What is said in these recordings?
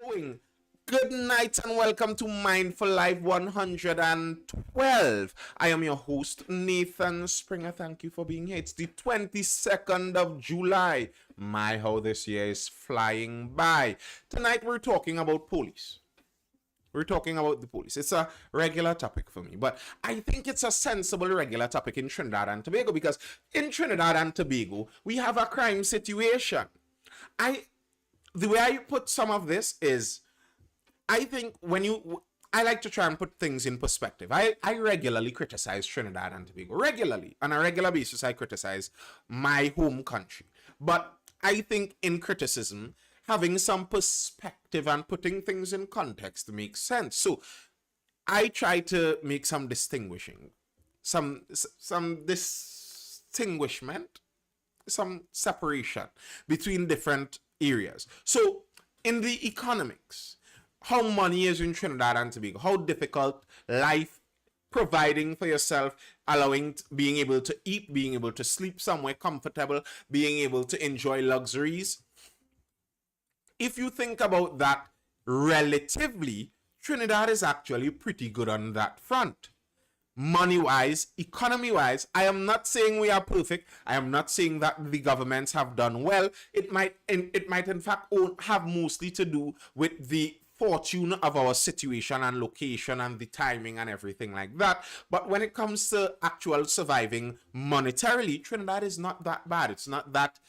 Doing? Good night and welcome to Mindful Live 112. I am your host, Nathan Springer. Thank you for being here. It's the 22nd of July. My, how this year is flying by. Tonight we're talking about police. We're talking about the police. It's a regular topic for me, but I think it's a sensible regular topic in Trinidad and Tobago because in Trinidad and Tobago, we have a crime situation. The way I put some of this is, I think I like to try and put things in perspective. I regularly criticize Trinidad and Tobago. Regularly. On a regular basis, I criticize my home country. But I think in criticism, having some perspective and putting things in context makes sense. So I try to make some distinguishing, some distinguishment, some separation between different areas. So in the economics, how money is in Trinidad and Tobago, how difficult life, providing for yourself, being able to eat, being able to sleep somewhere comfortable, being able to enjoy luxuries. If you think about that relatively, Trinidad is actually pretty good on that front. Money-wise, economy-wise, I am not saying we are perfect. I am not saying that the governments have done well. It might in fact have mostly to do with the fortune of our situation and location and the timing and everything like that. But when it comes to actual surviving monetarily, Trinidad is not that bad. It's not that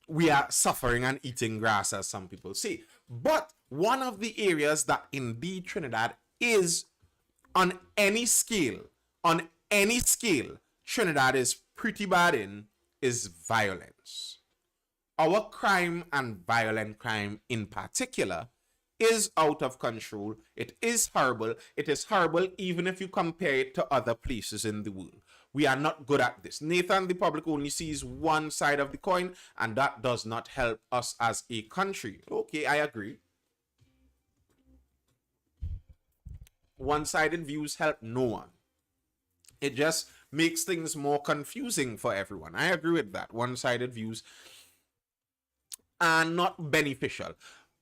we are suffering and eating grass, as some people say. But one of the areas that indeed Trinidad is on any scale, Trinidad is pretty bad in is violence. Our crime and violent crime in particular is out of control. It is horrible. It is horrible even if you compare it to other places in the world. We are not good at this. Nathan, the public only sees one side of the coin, and that does not help us as a country. Okay, I agree. One-sided views help no one. It just makes things more confusing for everyone. I agree with that. One-sided views are not beneficial.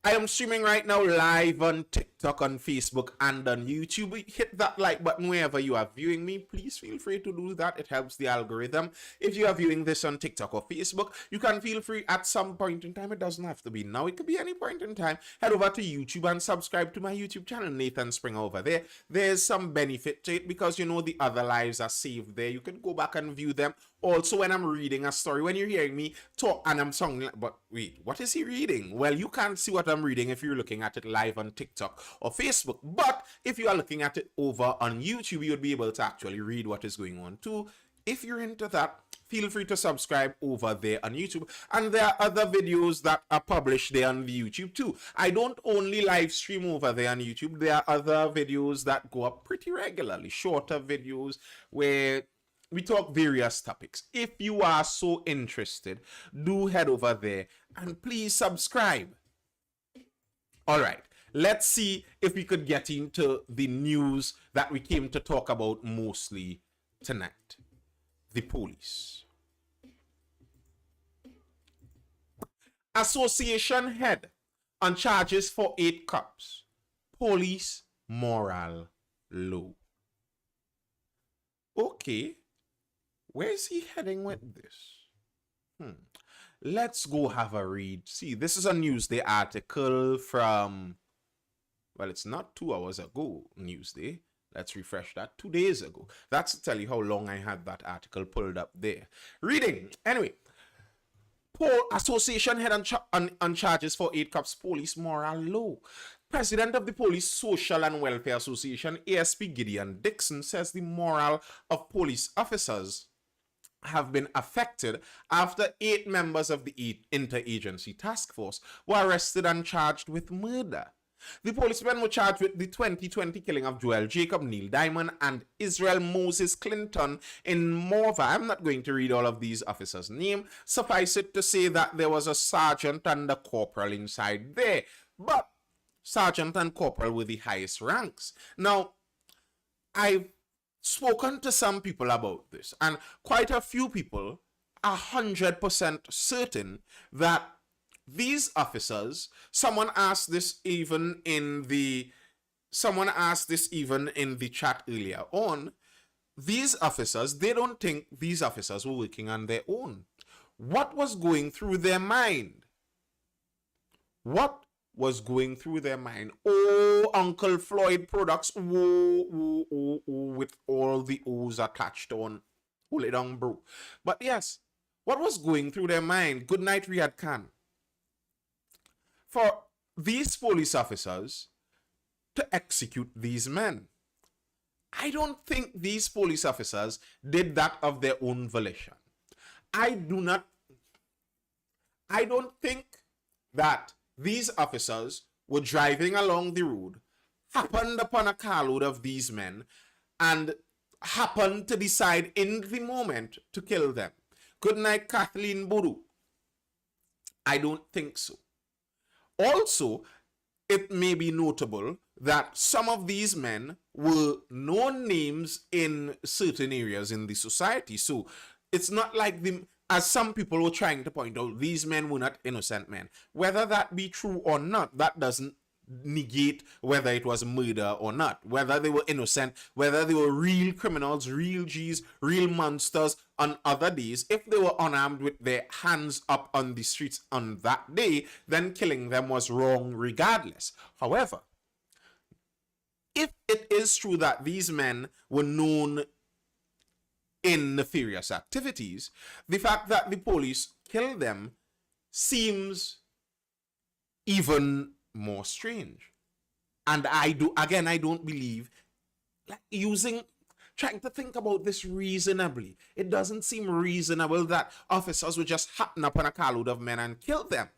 I am streaming right now live on TikTok, on Facebook, and on YouTube. Hit that like button wherever you are viewing me. Please feel free to do that. It helps the algorithm. If you are viewing this on TikTok or Facebook, you can feel free at some point in time. It doesn't have to be now. It could be any point in time. Head over to YouTube and subscribe to my YouTube channel, Nathan Springer over there. There's some benefit to it because, you know, the other lives are saved there. You can go back and view them. Also, when I'm reading a story, when you're hearing me talk and I'm sounding, but wait, what is he reading? Well, you can't see what I'm reading if you're looking at it live on TikTok or Facebook. But if you are looking at it over on YouTube, you would be able to actually read what is going on too. If you're into that, feel free to subscribe over there on YouTube. And there are other videos that are published there on the YouTube too. I don't only live stream over there on YouTube. There are other videos that go up pretty regularly, shorter videos where we talk various topics. If you are so interested, do head over there and please subscribe. All right, let's see if we could get into the news that we came to talk about mostly tonight. The police. Association head on charges for 8 cops. Police morale low. Okay. Where is he heading with this? Let's go have a read. See, this is a Newsday article from, well, it's not 2 hours ago, Newsday. Let's refresh that. 2 days ago. That's to tell you how long I had that article pulled up there. Reading. Anyway, association head on charges for 8 cops, police morale low. President of the Police Social and Welfare Association, ASP Gideon Dixon, says the morale of police officers have been affected after 8 members of the interagency task force were arrested and charged with murder. The policemen were charged with the 2020 killing of Joel Jacob, Neil Diamond, and Israel Moses Clinton in Morva. I'm not going to read all of these officers' names. Suffice it to say that there was a sergeant and a corporal inside there. But sergeant and corporal were the highest ranks. Now, I've spoken to some people about this, and quite a few people are 100% certain that these officers, someone asked this even in the chat earlier on, these officers, they don't think these officers were working on their own. What was going through their mind? What was going through their mind? Oh, Uncle Floyd products, with all the O's attached on. Hold it on, bro. But yes, what was going through their mind? Good night, Riyadh Khan. For these police officers to execute these men. I don't think these police officers did that of their own volition. I don't think that these officers were driving along the road, happened upon a carload of these men, and happened to decide in the moment to kill them. Good night, Kathleen Buru. I don't think so. Also, it may be notable that some of these men were known names in certain areas in the society. So it's not like them, as some people were trying to point out, these men were not innocent men. Whether that be true or not, that doesn't negate whether it was murder or not, whether they were innocent, whether they were real criminals, real G's, real monsters on other days. If they were unarmed with their hands up on the streets on that day, then killing them was wrong regardless. However, if it is true that these men were known in nefarious activities, the fact that the police killed them seems even more strange. And I don't believe, like, trying to think about this reasonably, it doesn't seem reasonable that officers would just happen upon a carload of men and kill them.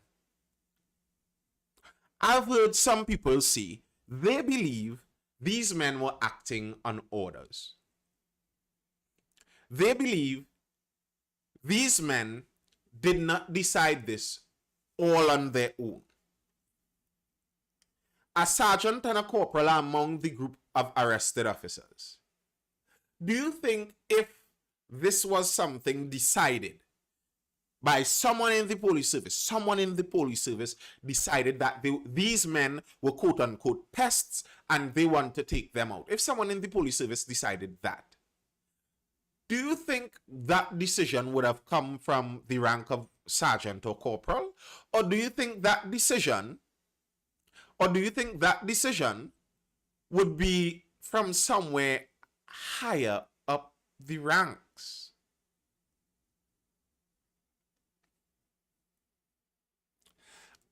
I've heard some people say they believe these men were acting on orders. They believe these men did not decide this all on their own. A sergeant and a corporal are among the group of arrested officers. Do you think if this was something decided by someone in the police service decided that these men were quote-unquote pests and they want to take them out? If someone in the police service decided that, do you think that decision would have come from the rank of sergeant or corporal? Or do you think that decision would be from somewhere higher up the ranks?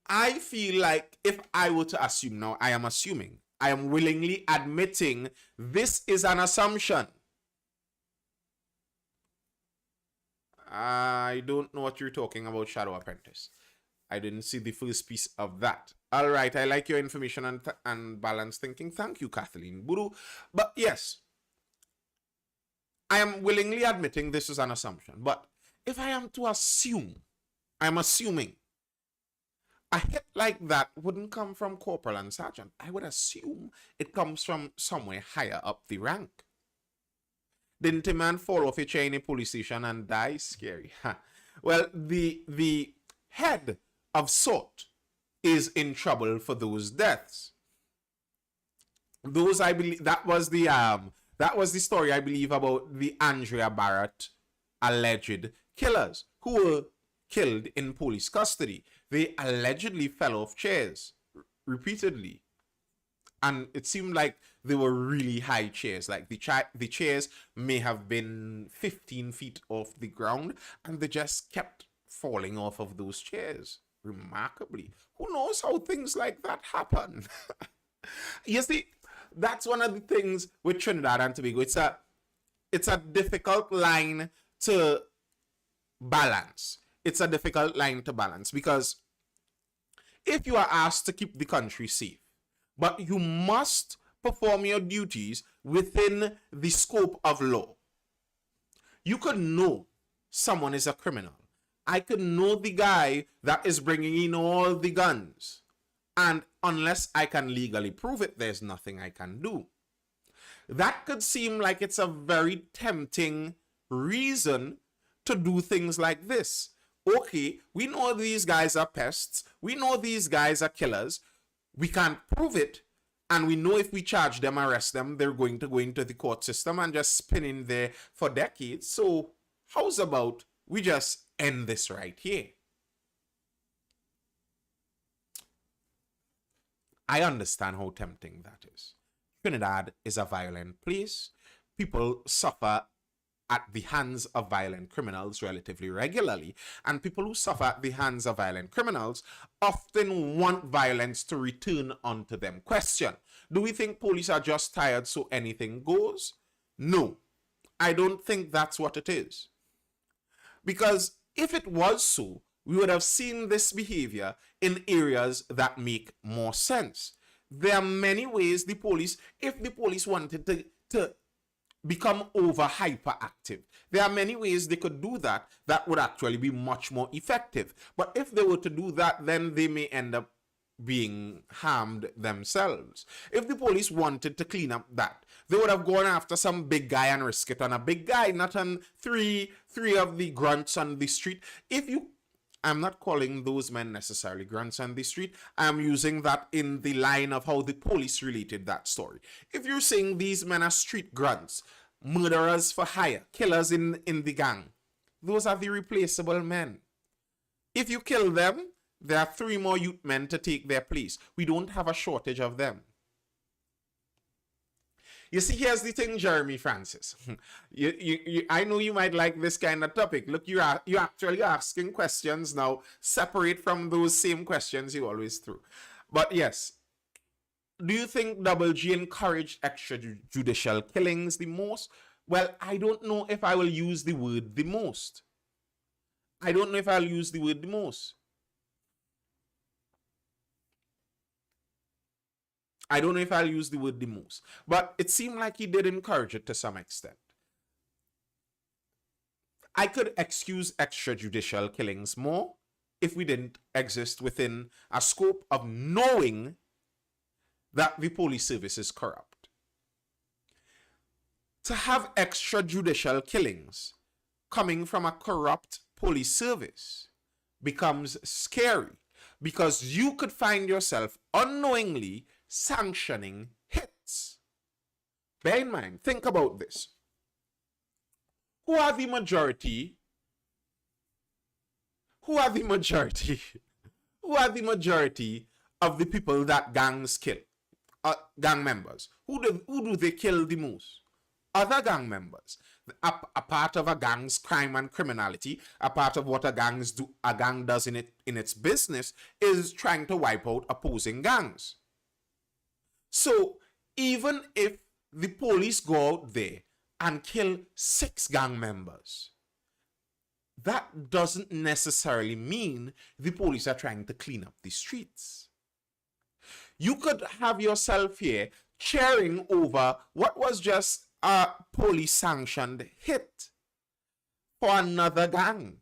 I feel like if I were to assume, now I am assuming, I am willingly admitting this is an assumption. I don't know what you're talking about, Shadow Apprentice. I didn't see the first piece of that. All right, I like your information and balanced thinking. Thank you, Kathleen Buru. But yes, I am willingly admitting this is an assumption. But if I am to assume, I'm assuming a hit like that wouldn't come from corporal and sergeant. I would assume it comes from somewhere higher up the rank. Didn't a man fall off a chair in a police station and die? Scary. Well, the head of sort is in trouble for those deaths. Those, I believe, that was the story, I believe, about the Andrea Barrett alleged killers who were killed in police custody. They allegedly fell off chairs repeatedly. And it seemed like they were really high chairs. Like the chairs may have been 15 feet off the ground, and they just kept falling off of those chairs remarkably. Who knows how things like that happen? You see, that's one of the things with Trinidad and Tobago. It's a difficult line to balance. It's a difficult line to balance because if you are asked to keep the country safe, but you must perform your duties within the scope of law. You could know someone is a criminal. I could know the guy that is bringing in all the guns. And unless I can legally prove it, there's nothing I can do. That could seem like it's a very tempting reason to do things like this. okay, we know these guys are pests. We know these guys are killers. We can't prove it. And we know if we charge them, arrest them, they're going to go into the court system and just spin in there for decades. So how's about we just end this right here? I understand how tempting that is. Trinidad is a violent place. People suffer at the hands of violent criminals relatively regularly. And people who suffer at the hands of violent criminals often want violence to return onto them. Question: do we think police are just tired so anything goes? No, I don't think that's what it is. Because if it was so, we would have seen this behavior in areas that make more sense. There are many ways the police, if the police wanted to become over hyperactive, there are many ways they could do that that would actually be much more effective. But if they were to do that, then they may end up being harmed themselves. If the police wanted to clean up that, they would have gone after some big guy and risk it on a big guy, not on three of the grunts on the street. I'm not calling those men necessarily grunts on the street. I'm using that in the line of how the police related that story. If you're saying these men are street grunts, murderers for hire, killers in the gang, those are the replaceable men. If you kill them, there are 3 more youth men to take their place. We don't have a shortage of them. You see, here's the thing, Jeremy Francis. I know you might like this kind of topic. Look, you're actually asking questions now separate from those same questions you always threw. But yes, do you think Double G encouraged extrajudicial killings the most? Well, I don't know if I will use the word the most. I don't know if I'll use the word the most. I don't know if I'll use the word the most, but it seemed like he did encourage it to some extent. I could excuse extrajudicial killings more if we didn't exist within a scope of knowing that the police service is corrupt. To have extrajudicial killings coming from a corrupt police service becomes scary because you could find yourself unknowingly sanctioning hits. Bear in mind, think about this. Who are the majority? Who are the majority? Who are the majority of the people that gangs kill? Gang members. Who do they kill the most? Other gang members. A part of a gang's crime and criminality, a part of what a gang does in its business is trying to wipe out opposing gangs. So even if the police go out there and kill 6 gang members, that doesn't necessarily mean the police are trying to clean up the streets. You could have yourself here cheering over what was just a police sanctioned hit for another gang.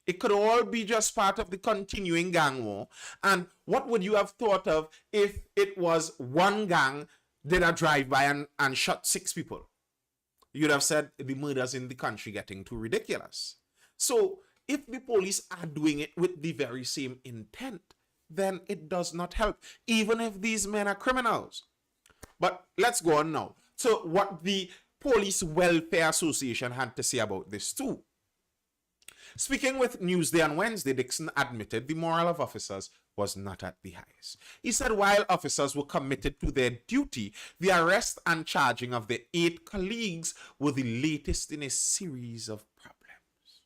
It could all be just part of the continuing gang war. And what would you have thought of if it was one gang did a drive-by and shot 6 people? You'd have said the murders in the country getting too ridiculous. So if the police are doing it with the very same intent, then it does not help, even if these men are criminals. But let's go on now. So what the Police Welfare Association had to say about this too. Speaking with Newsday on Wednesday, Dixon admitted the morale of officers was not at the highest. He said while officers were committed to their duty, the arrest and charging of their 8 colleagues were the latest in a series of problems.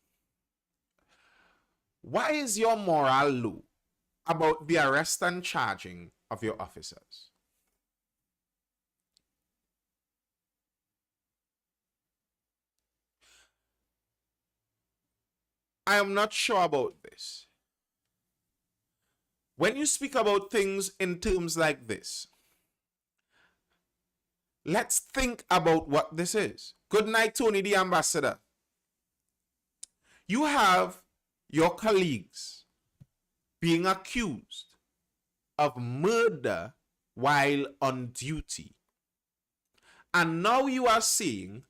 Why is your morale low about the arrest and charging of your officers? I am not sure about this. When you speak about things in terms like this, let's think about what this is. Good night, Tony the Ambassador. You have your colleagues being accused of murder while on duty. And now you are saying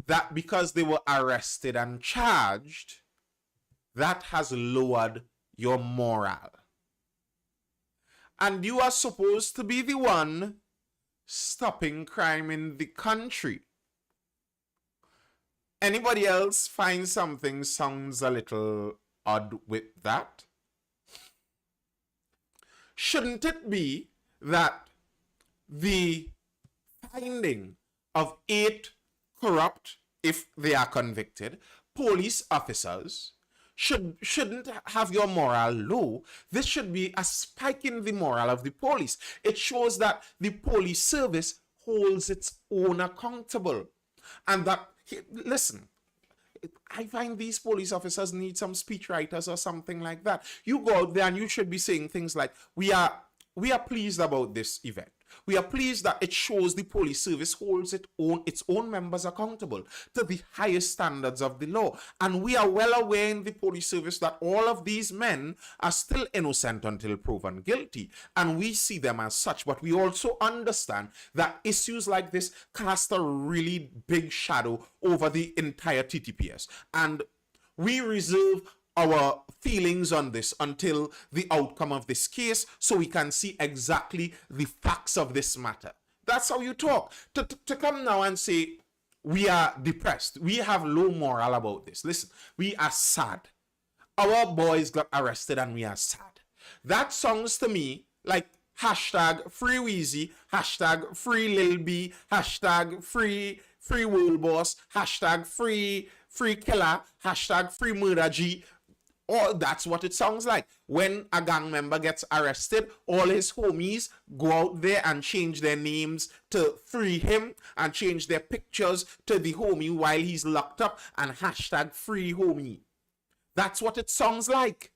that because they were arrested and charged, that has lowered your morale. And you are supposed to be the one stopping crime in the country. Anybody else find something sounds a little odd with that? Shouldn't it be that the finding of 8 corrupt, if they are convicted, police officers shouldn't have your morale low? This should be a spike in the morale of the police. It shows that the police service holds its own accountable. And that, listen, I find these police officers need some speechwriters or something like that. You go out there and you should be saying things like, we are pleased about this event. We are pleased that it shows the police service holds its own members accountable to the highest standards of the law. And we are well aware in the police service that all of these men are still innocent until proven guilty. And we see them as such. But we also understand that issues like this cast a really big shadow over the entire TTPS. And we reserve our feelings on this until the outcome of this case so we can see exactly the facts of this matter. That's how you talk. To come now and say we are depressed, we have low morale about this. Listen, we are sad. Our boys got arrested and we are sad. That sounds to me like hashtag free Weezy, hashtag free Lil B, hashtag free World Boss, hashtag free Killer, hashtag free Murder G. Or that's what it sounds like. When a gang member gets arrested, all his homies go out there and change their names to free him and change their pictures to the homie while he's locked up and hashtag free homie. That's what it sounds like.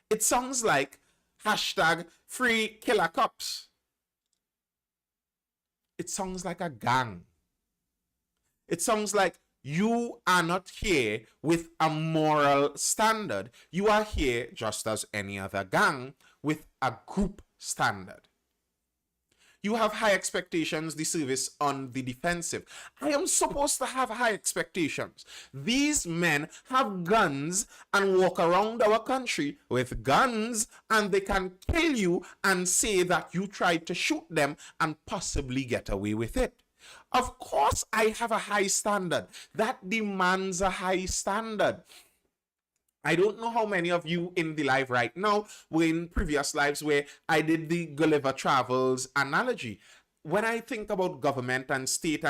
It sounds like hashtag free killer cops. It sounds like a gang. It sounds like you are not here with a moral standard. You are here just as any other gang with a group standard. You have high expectations, the service on the defensive. I am supposed to have high expectations. These men have guns and walk around our country with guns, and they can kill you and say that you tried to shoot them and possibly get away with it. Of course, I have a high standard. That demands a high standard. I don't know how many of you in the live right now were in previous lives where I did the Gulliver Travels analogy. When I think about government and state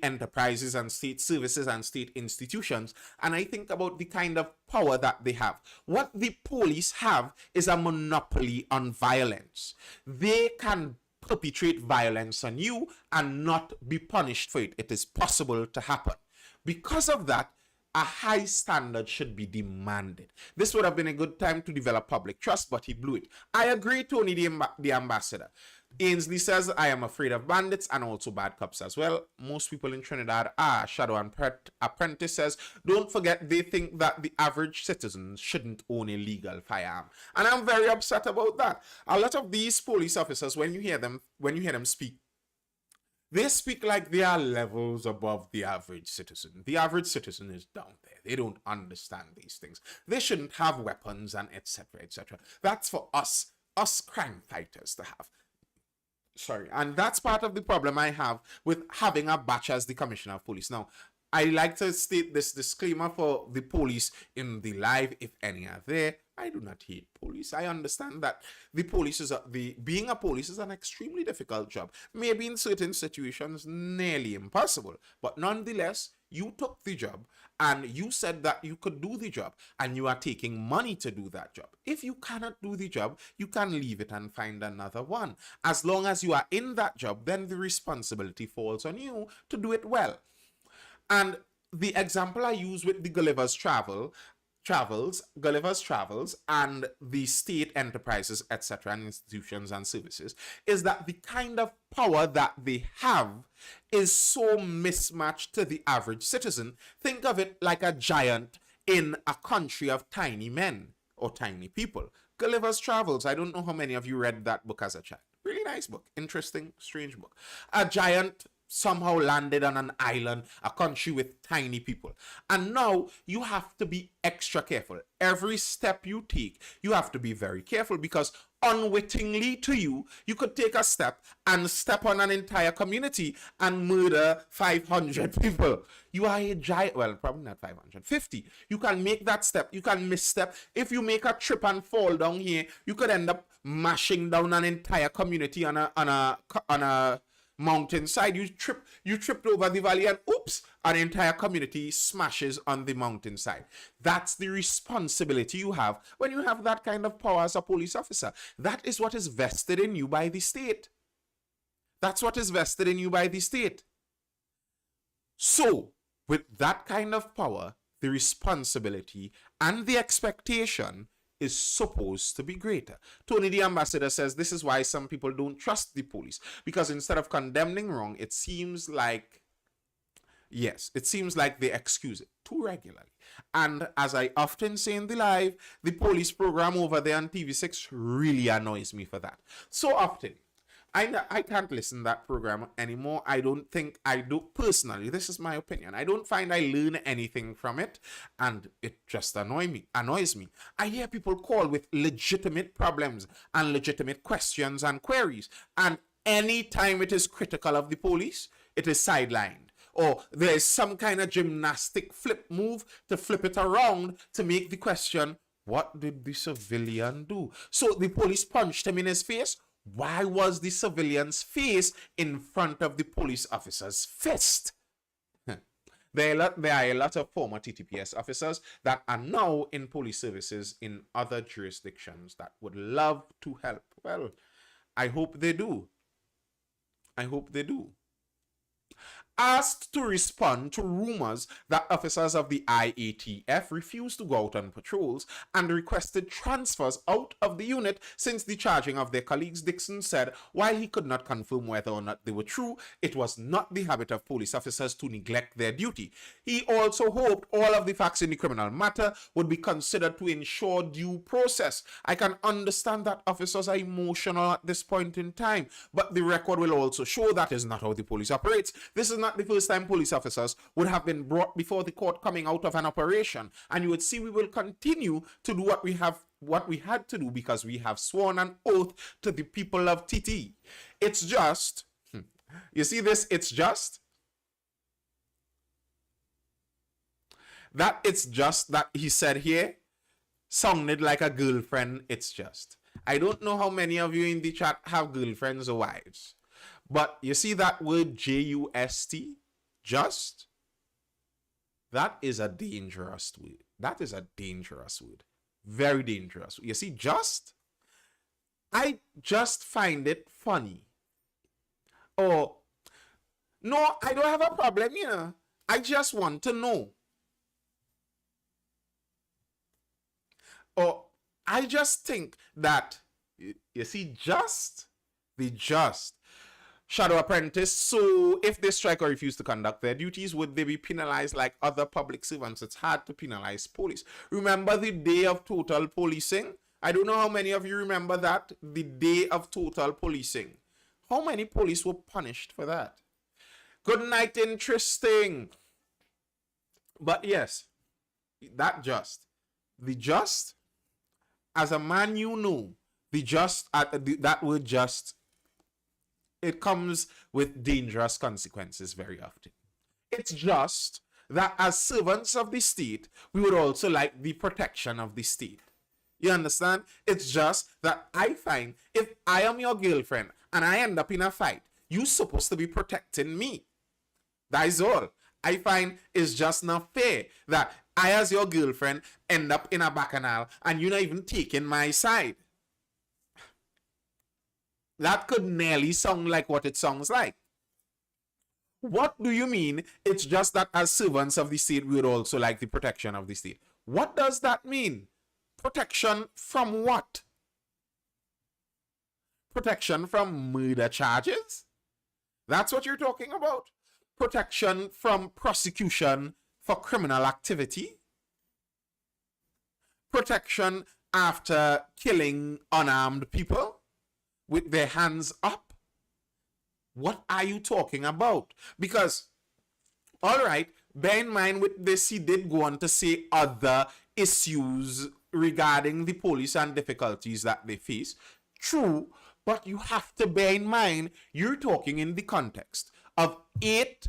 enterprises and state services and state institutions, and I think about the kind of power that they have, what the police have is a monopoly on violence. They can perpetrate violence on you and not be punished for it. It is possible to happen. Because of that, a high standard should be demanded. This would have been a good time to develop public trust, but he blew it. I agree, Tony the ambassador. Ainsley says, I am afraid of bandits and also bad cops as well. Most people in Trinidad are. Shadow and Apprentice says, don't forget they think that the average citizen shouldn't own a legal firearm. And I'm very upset about that. A lot of these police officers, when you hear them speak, they speak like they are levels above the average citizen. The average citizen is down there. They don't understand these things. They shouldn't have weapons and etc. etc. That's for us crime fighters to have. Sorry, and that's part of the problem I have with having a batch as the commissioner of police. Now, I like to state this disclaimer for the police in the live, if any are there. I do not hate police. I understand that the police is being a police is an extremely difficult job. Maybe in certain situations nearly impossible, but nonetheless, you took the job and you said that you could do the job and you are taking money to do that job. If you cannot do the job, you can leave it and find another one. As long as you are in that job, then the responsibility falls on you to do it well. And the example I use with the Gulliver's Travels and the state enterprises, etc., and institutions and services is that the kind of power that they have is so mismatched to the average citizen. Think of it like a giant in a country of tiny men or tiny people. Gulliver's Travels, I don't know how many of you read that book as a child. Really nice book. Interesting, strange book. A giant somehow landed on an island, a country with tiny people. And now you have to be extra careful. Every step you take, you have to be very careful, because unwittingly to you, you could take a step and step on an entire community and murder 500 people. You are a giant, well, probably not 550. You can make that step, you can misstep. If you make a trip and fall down here, you could end up mashing down an entire community on a mountainside. You tripped over the valley, and oops, an entire community smashes on the mountainside. That's the responsibility you have when you have that kind of power as a police officer. That is what is vested in you by the state. That's what is vested in you by the state. So, with that kind of power, the responsibility and the expectation is supposed to be greater. Tony the Ambassador says this is why some people don't trust the police, because instead of condemning wrong, it seems like, yes, it seems like they excuse it too regularly. And as I often say in the live, the police program over there on TV6 really annoys me for that. So often, I can't listen to that program anymore. I don't think I do personally. This is my opinion. I don't find I learn anything from it, and it just annoys me. I hear people call with legitimate problems and legitimate questions and queries, and anytime it is critical of the police, it is sidelined. Or there is some kind of gymnastic flip move to flip it around to make the question, what did the civilian do? So the police punched him in his face. Why was the civilian's face in front of the police officer's fist? There are a lot of former TTPS officers that are now in police services in other jurisdictions that would love to help. Well, I hope they do. I hope they do. Asked to respond to rumors that officers of the IATF refused to go out on patrols and requested transfers out of the unit since the charging of their colleagues, Dixon said while he could not confirm whether or not they were true, it was not the habit of police officers to neglect their duty. He also hoped all of the facts in the criminal matter would be considered to ensure due process. I can understand that officers are emotional at this point in time, but the record will also show that is not how the police operates. This is not the first time police officers would have been brought before the court coming out of an operation, and you would see we will continue to do what we had to do because we have sworn an oath to the people of TT. It's just, you see this, it's just that he said here sounded like a girlfriend. It's just, I don't know how many of you in the chat have girlfriends or wives. But you see that word J-U-S-T, just? That is a dangerous word. That is a dangerous word. Very dangerous. You see, just? I just find it funny. Or, no, I don't have a problem, you know. I just want to know. Or, I just think that, you see, the just. Shadow Apprentice, so if they strike or refuse to conduct their duties, would they be penalized like other public servants? It's hard to penalize police. Remember the day of total policing? I don't know how many of you remember that, the day of total policing. How many police were punished for that? Good night, interesting. But yes, that just. The just, as a man you know, the just, that word just, it comes with dangerous consequences very often. It's just that as servants of the state, we would also like the protection of the state. You understand? It's just that I find if I am your girlfriend and I end up in a fight, you're supposed to be protecting me. That is all. I find it's just not fair that I as your girlfriend end up in a bacchanal and you're not even taking my side. That could nearly sound like what it sounds like. What do you mean? It's just that as servants of the state, we would also like the protection of the state. What does that mean? Protection from what? Protection from murder charges? That's what you're talking about? Protection from prosecution for criminal activity? Protection after killing unarmed people with their hands up? What are you talking about? Because, all right, bear in mind with this, he did go on to say other issues regarding the police and difficulties that they face. True, but you have to bear in mind you're talking in the context of 8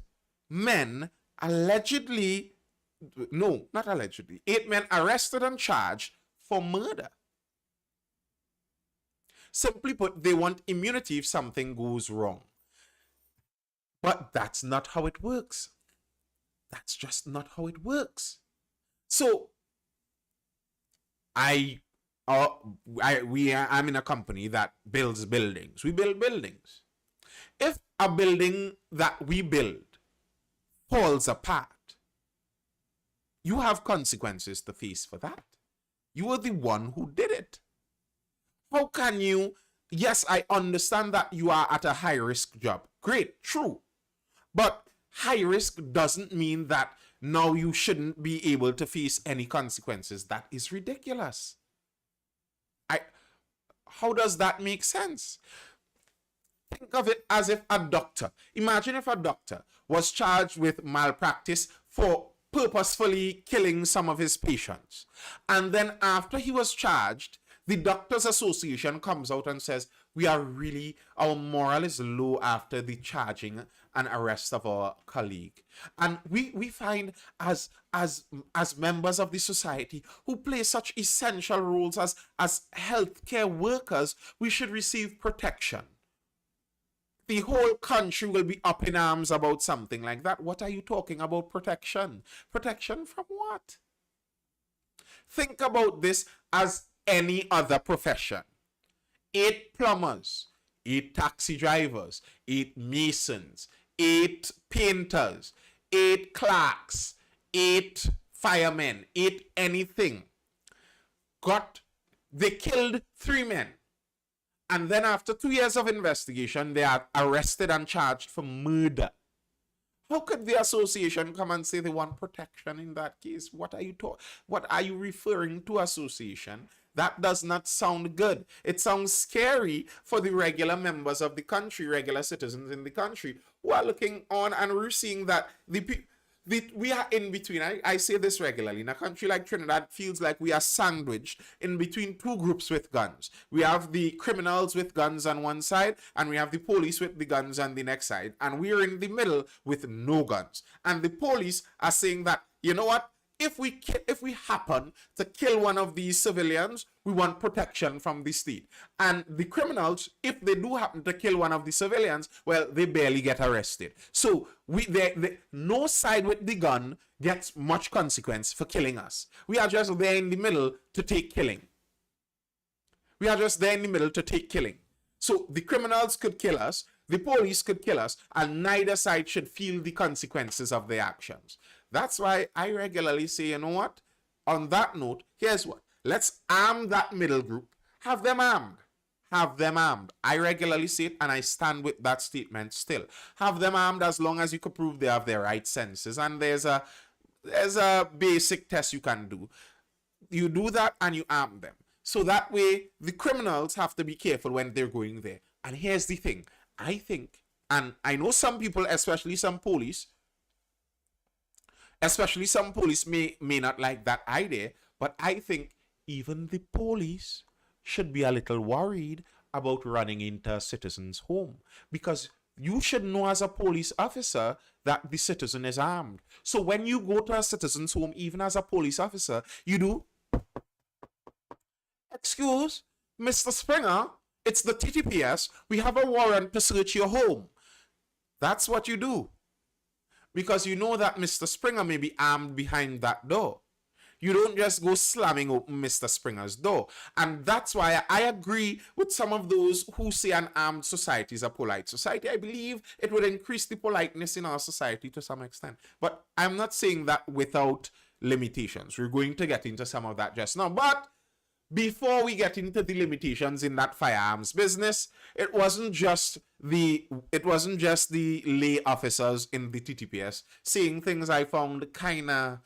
men allegedly, no, not allegedly, 8 men arrested and charged for murder. Simply put, they want immunity if something goes wrong. But that's not how it works. That's just not how it works. So I'm in a company that builds buildings. We build buildings. If a building that we build falls apart, you have consequences to face for that. You are the one who did it. How can you? Yes, I understand that you are at a high risk job. Great, true. But high risk doesn't mean that now you shouldn't be able to face any consequences. That is ridiculous. How does that make sense? Think of it as if a doctor, imagine if a doctor was charged with malpractice for purposefully killing some of his patients. And then after he was charged, the Doctors Association comes out and says, our morale is low after the charging and arrest of our colleague. And we find as members of the society who play such essential roles as healthcare workers, we should receive protection. The whole country will be up in arms about something like that. What are you talking about protection? Protection from what? Think about this as any other profession. 8 plumbers, 8 taxi drivers, 8 masons, 8 painters, 8 clerks, 8 firemen, 8 anything. They killed 3 men. And then after 2 years of investigation, they are arrested and charged for murder. How could the association come and say they want protection in that case? What are you referring to, association? That does not sound good. It sounds scary for the regular members of the country, regular citizens in the country, who are looking on, and we're seeing that we are in between. I say this regularly. In a country like Trinidad, it feels like we are sandwiched in between 2 groups with guns. We have the criminals with guns on one side, and we have the police with the guns on the next side. And we are in the middle with no guns. And the police are saying that, you know what? If we happen to kill one of these civilians, we want protection from the state. And the criminals, if they do happen to kill one of the civilians, well, they barely get arrested. So no side with the gun gets much consequence for killing us. We are just there in the middle to take killing. So the criminals could kill us, the police could kill us, and neither side should feel the consequences of their actions. That's why I regularly say, you know what? On that note, here's what. Let's arm that middle group. Have them armed. I regularly say it, and I stand with that statement still. Have them armed as long as you can prove they have their right senses. And there's a basic test you can do. You do that and you arm them. So that way, the criminals have to be careful when they're going there. And here's the thing. I think, and I know some people, especially some police may not like that idea, but I think even the police should be a little worried about running into a citizen's home, because you should know as a police officer that the citizen is armed. So when you go to a citizen's home, even as a police officer, you do, excuse, Mr. Springer, it's the TTPS, we have a warrant to search your home. That's what you do. Because you know that Mr. Springer may be armed behind that door. You don't just go slamming open Mr. Springer's door. And that's why I agree with some of those who say an armed society is a polite society. I believe it would increase the politeness in our society to some extent. But I'm not saying that without limitations. We're going to get into some of that just now. But before we get into the limitations in that firearms business, it wasn't just the lay officers in the TTPS saying things I found kind of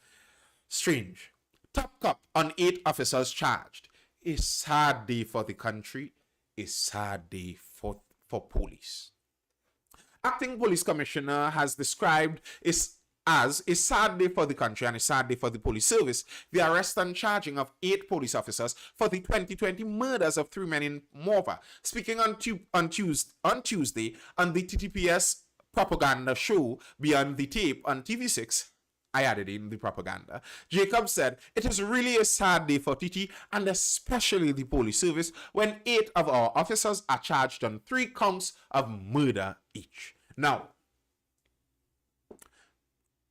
strange. Top cup on 8 officers charged. A sad day for the country. A sad day for police. acting police commissioner has described is as a sad day for the country and a sad day for the police service, the arrest and charging of 8 police officers for the 2020 murders of 3 men in Morva. Speaking on Tuesday on the TTPS propaganda show Beyond the Tape on TV6, I added in the propaganda, Jacob said, "It is really a sad day for TT and especially the police service when 8 of our officers are charged on 3 counts of murder each." Now,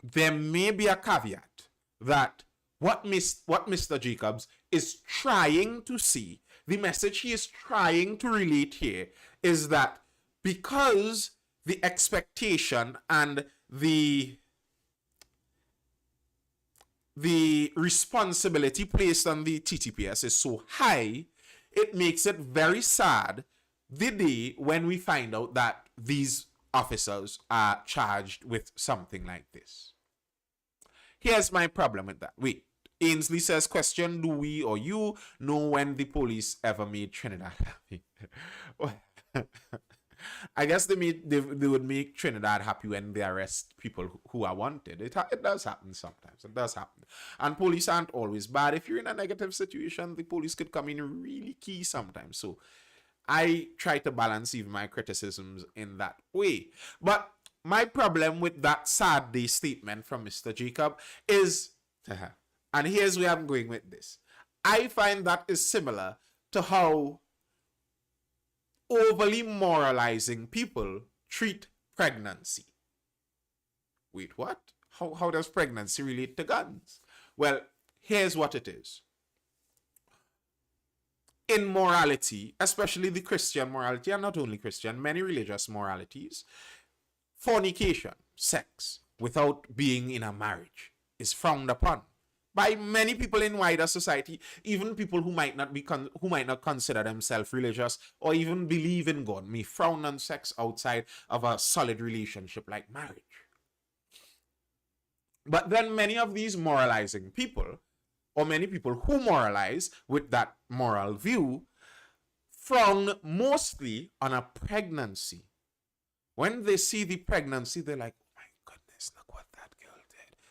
there may be a caveat that what Mr. Jacobs is trying to see, the message he is trying to relate here is that because the expectation and the responsibility placed on the TTPS is so high, it makes it very sad the day when we find out that these officers are charged with something like this. Here's my problem with that. Wait, Ainsley says, question, do we or you know when the police ever made Trinidad happy? I guess they would make Trinidad happy when they arrest people who are wanted. It does happen sometimes. It does happen. And police aren't always bad. If you're in a negative situation, the police could come in really key sometimes. So I try to balance even my criticisms in that way. But my problem with that sad day statement from Mr. Jacob is, and here's where I'm going with this. I find that is similar to how overly moralizing people treat pregnancy. Wait, what? How does pregnancy relate to guns? Well, here's what it is. In morality, especially the Christian morality, and not only Christian, many religious moralities, fornication, sex, without being in a marriage, is frowned upon by many people in wider society, even people who might not consider themselves religious or even believe in God, may frown on sex outside of a solid relationship like marriage. But then many of these moralizing people, or many people who moralize with that moral view, frown mostly on a pregnancy. When they see the pregnancy, they're like, oh my goodness, look what that girl did. And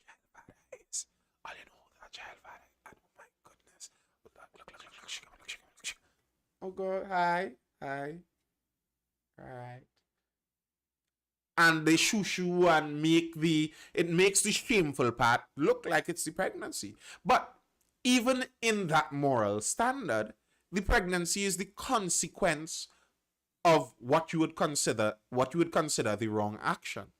child father is. All you know, that child father, and oh my goodness. Look. Oh God, hi. Alright. And they shoo and it makes the shameful part look like it's the pregnancy. But even in that moral standard, the pregnancy is the consequence of what you would consider the wrong action.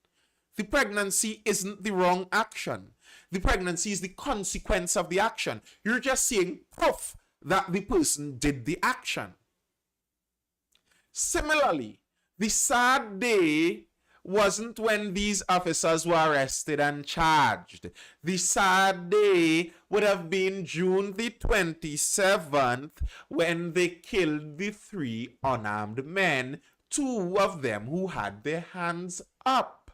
The pregnancy isn't the wrong action. The pregnancy is the consequence of the action. You're just seeing proof that the person did the action. Similarly, the sad day wasn't when these officers were arrested and charged. The sad day would have been June the 27th when they killed the 3 unarmed men, 2 of them who had their hands up.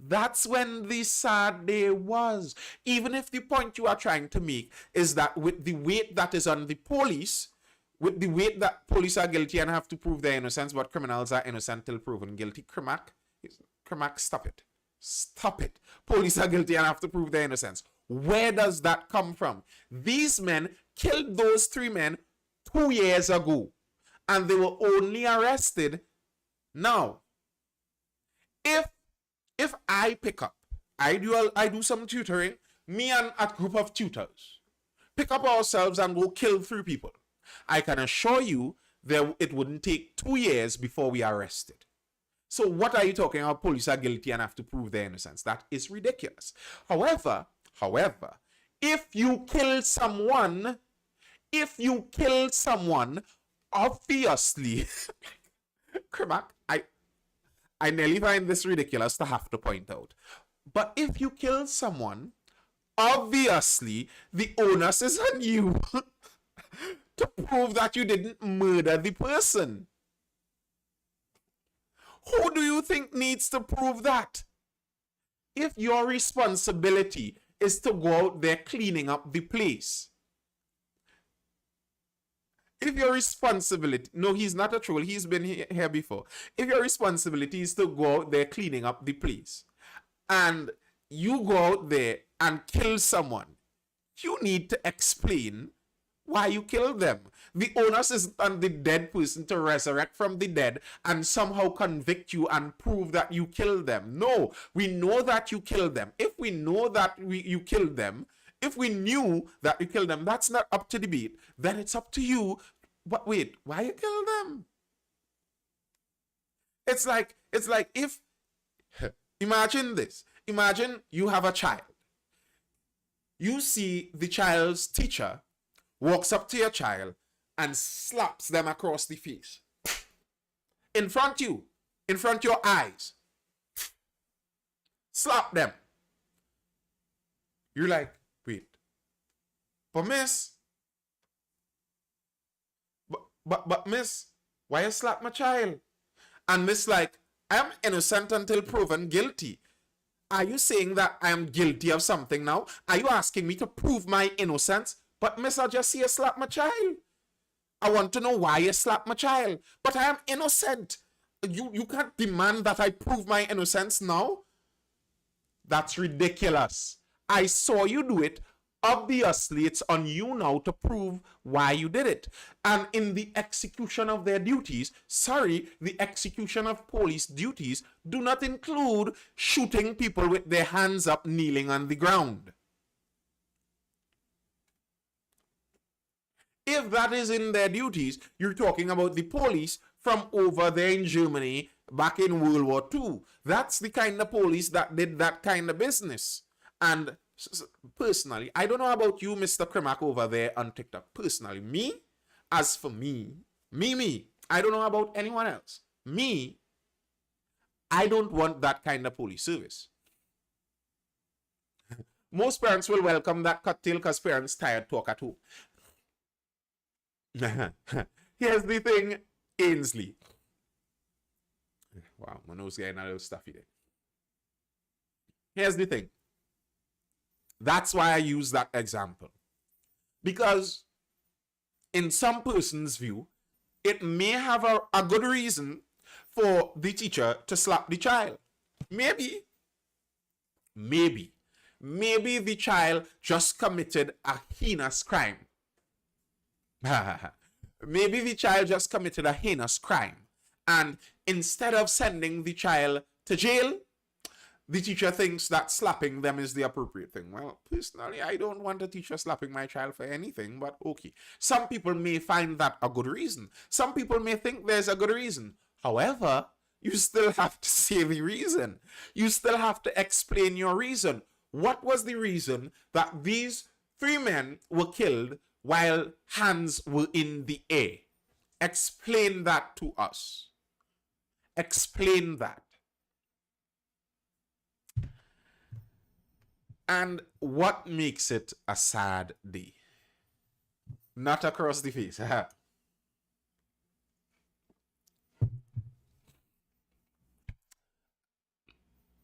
That's when the sad day was. Even if the point you are trying to make is that with the weight that is on the police, with the weight that police are guilty and have to prove their innocence, but criminals are innocent till proven guilty, Kermack, stop it. Stop it. Police are guilty and have to prove their innocence. Where does that come from? These men killed those 3 men 2 years ago, and they were only arrested now. If I pick up, I do some tutoring, me and a group of tutors pick up ourselves and go kill 3 people, I can assure you that it wouldn't take 2 years before we are arrested. So what are you talking about? Police are guilty and have to prove their innocence. That is ridiculous. However, if you kill someone, obviously, Kermack, I nearly find this ridiculous to have to point out. But if you kill someone, obviously the onus is on you to prove that you didn't murder the person. Who do you think needs to prove that? If your responsibility is to go out there cleaning up the place, if your responsibility, no, he's not a troll, he's been here before. If your responsibility is to go out there cleaning up the place, and you go out there and kill someone, you need to explain why you killed them. The onus is on the dead person to resurrect from the dead and somehow convict you and prove that you killed them. No, we know that you killed them. If we know that you killed them, if we knew that you killed them, that's not up to debate. Then it's up to you. But wait, why you kill them? It's like if, imagine this. Imagine you have a child. You see the child's teacher walks up to your child and slaps them across the face. In front of your eyes. Slap them. You're like, wait. But miss, but miss, why you slap my child? And miss like, I'm innocent until proven guilty. Are you saying that I am guilty of something now? Are you asking me to prove my innocence? But miss, I just see you slap my child. I want to know why you slap my child. But I am innocent. You can't demand that I prove my innocence now. That's ridiculous. I saw you do it. Obviously, it's on you now to prove why you did it. And in the execution of their duties, the execution of police duties do not include shooting people with their hands up, kneeling on the ground. If that is in their duties, you're talking about the police from over there in Germany back in World War II. That's the kind of police that did that kind of business. And personally, I don't know about you, Mr. Krimak over there on TikTok. Personally, as for me, I don't know about anyone else. I don't want that kind of police service. Most parents will welcome that cocktail because parents tired talk at home. Here's the thing, Ainsley. Wow, my nose getting a little stuffy there. Here's the thing. That's why I use that example. Because in some person's view, it may have a good reason for the teacher to slap the child. Maybe the child just committed a heinous crime. Maybe the child just committed a heinous crime. And instead of sending the child to jail, the teacher thinks that slapping them is the appropriate thing. Well, personally, I don't want a teacher slapping my child for anything, but okay. Some people may find that a good reason. Some people may think there's a good reason. However, you still have to say the reason. You still have to explain your reason. What was the reason that these 3 men were killed while hands were in the air? Explain that to us. Explain that. And what makes it a sad day? Not across the face.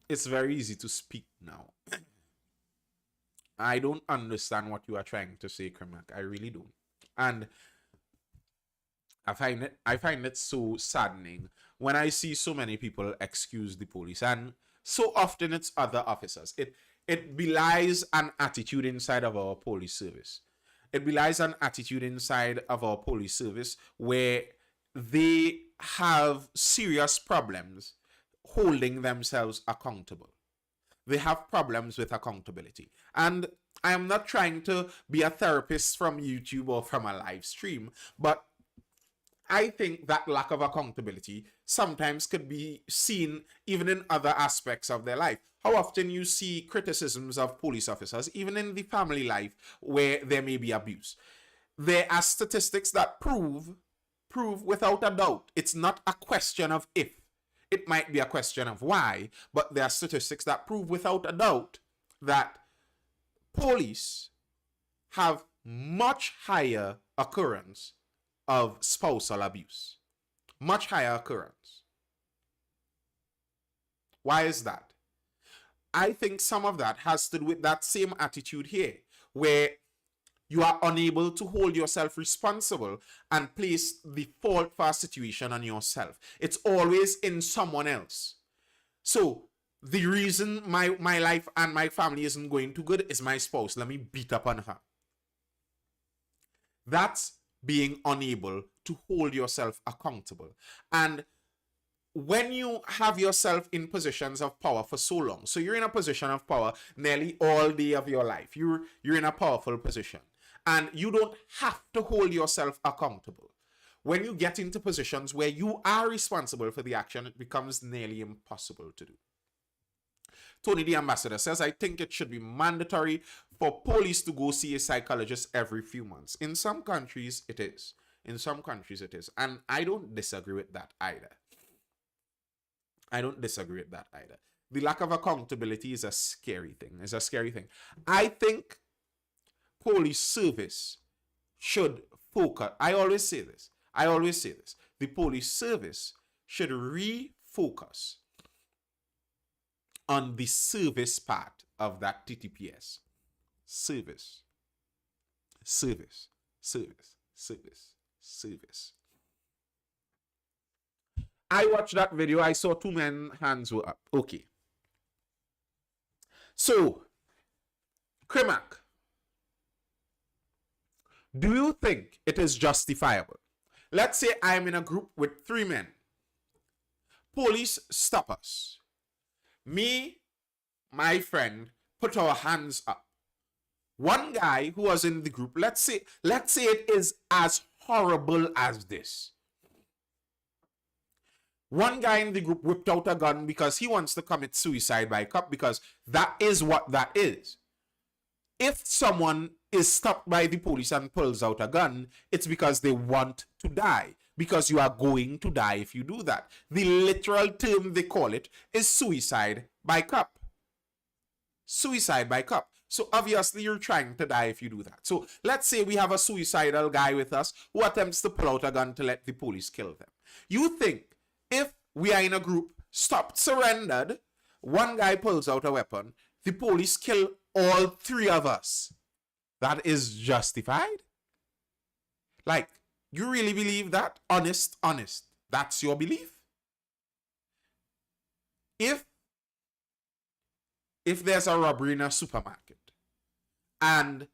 It's very easy to speak now. I don't understand what you are trying to say, Kermack. I really don't. And I find it so saddening when I see so many people excuse the police, and so often it's other officers. It belies an attitude inside of our police service. It belies an attitude inside of our police service where they have serious problems holding themselves accountable. They have problems with accountability. And I am not trying to be a therapist from YouTube or from a live stream, but I think that lack of accountability sometimes could be seen even in other aspects of their life. How often you see criticisms of police officers, even in the family life where there may be abuse. There are statistics that prove without a doubt. It's not a question of if. It might be a question of why, but there are statistics that prove without a doubt that police have much higher occurrence of spousal abuse. Much higher occurrence. Why is that? I think some of that has to do with that same attitude here, where You are unable to hold yourself responsible and place the fault for a situation on yourself. It's always in someone else. So the reason my life and my family isn't going too good is my spouse. Let me beat up on her. That's being unable to hold yourself accountable. And when you have yourself in positions of power for so long, so you're in a position of power nearly all day of your life, you're in a powerful position, and you don't have to hold yourself accountable. When you get into positions where you are responsible for the action, it becomes nearly impossible to do. Tony the Ambassador says, I think it should be mandatory for police to go see a psychologist every few months. In some countries, it is. In some countries, it is. And I don't disagree with that either. I don't disagree with that either. The lack of accountability is a scary thing. It's a scary thing. I think police service should focus. I always say this. The police service should refocus on the service part of that TTPS. Service. I watched that video. I saw 2 men hands were up. Okay. So, Krimak, do you think it is justifiable? Let's say I'm in a group with 3 men. Police stop us. Me, my friend, put our hands up. One guy who was in the group, let's say it is as horrible as this. One guy in the group whipped out a gun because he wants to commit suicide by cop, because that is what that is. If someone is stopped by the police and pulls out a gun, it's because they want to die. Because you are going to die if you do that. The literal term they call it is suicide by cop. Suicide by cop. So obviously you're trying to die if you do that. So let's say we have a suicidal guy with us who attempts to pull out a gun to let the police kill them. You think if we are in a group, stopped, surrendered, one guy pulls out a weapon, the police kill all 3 of us, that is justified? Like, you really believe that? Honest. That's your belief? If there's a robbery in a supermarket and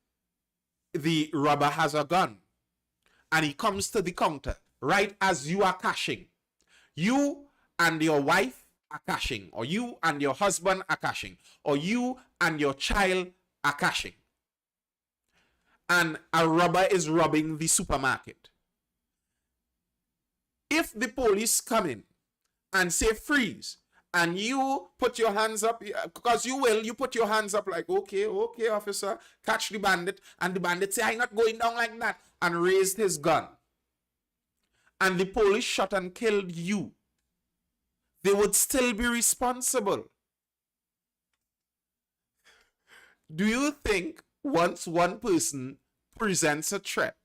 the robber has a gun and he comes to the counter right as you are cashing, you and your wife are cashing, or you and your husband are cashing, or you and your child are cashing, and a robber is robbing the supermarket. If the police come in and say freeze, and you put your hands up, because you put your hands up like, okay, officer, catch the bandit, and the bandit say, I'm not going down like that, and raised his gun, and the police shot and killed you, they would still be responsible. Do you think once one person presents a threat,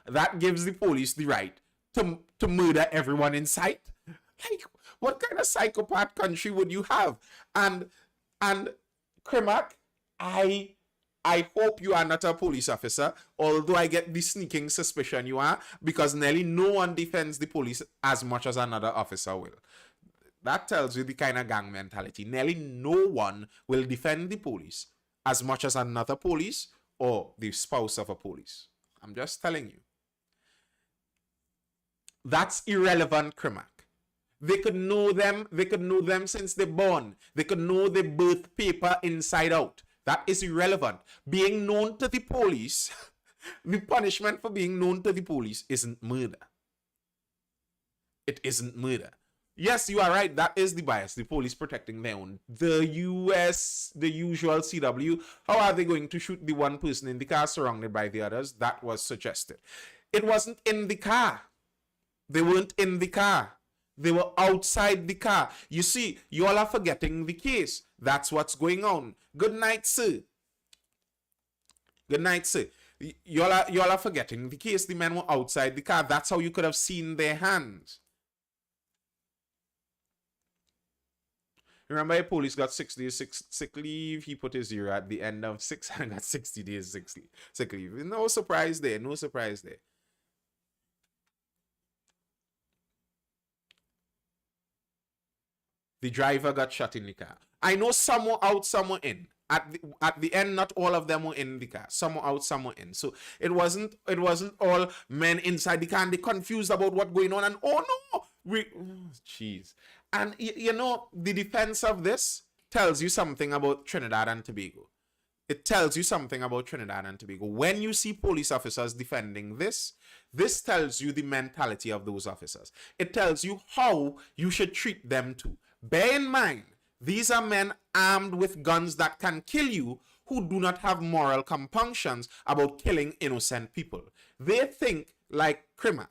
that gives the police the right to murder everyone in sight? Like, what kind of psychopath country would you have? And Krimak, I hope you are not a police officer, although I get the sneaking suspicion you are, because nearly no one defends the police as much as another officer will. That tells you the kind of gang mentality. Nearly no one will defend the police as much as another police or the spouse of a police. I'm just telling you. That's irrelevant, Krimak. They could know them. They could know them since they're born. They could know the birth paper inside out. That is irrelevant. Being known to the police, the punishment for being known to the police isn't murder. It isn't murder. Yes, you are right. That is the bias. The police protecting their own. The usual CW. How are they going to shoot the one person in the car surrounded by the others? That was suggested. It wasn't in the car. They weren't in the car. They were outside the car. You see, you all are forgetting the case. That's what's going on. Good night, sir. Good night, sir. You all are forgetting the case. The men were outside the car. That's how you could have seen their hands. Remember, a police got 6 days sick leave. He put his year at the end of 6 and got 60 days sick leave. No surprise there. No surprise there. The driver got shot in the car. I know some were out, some were in. At the end, not all of them were in the car. Some were out, some were in. So it wasn't all men inside the car, and they confused about what's going on. And oh no, jeez. And you know, the defense of this tells you something about Trinidad and Tobago. It tells you something about Trinidad and Tobago. When you see police officers defending this tells you the mentality of those officers. It tells you how you should treat them too. Bear in mind, these are men armed with guns that can kill you, who do not have moral compunctions about killing innocent people. They think like Crimac.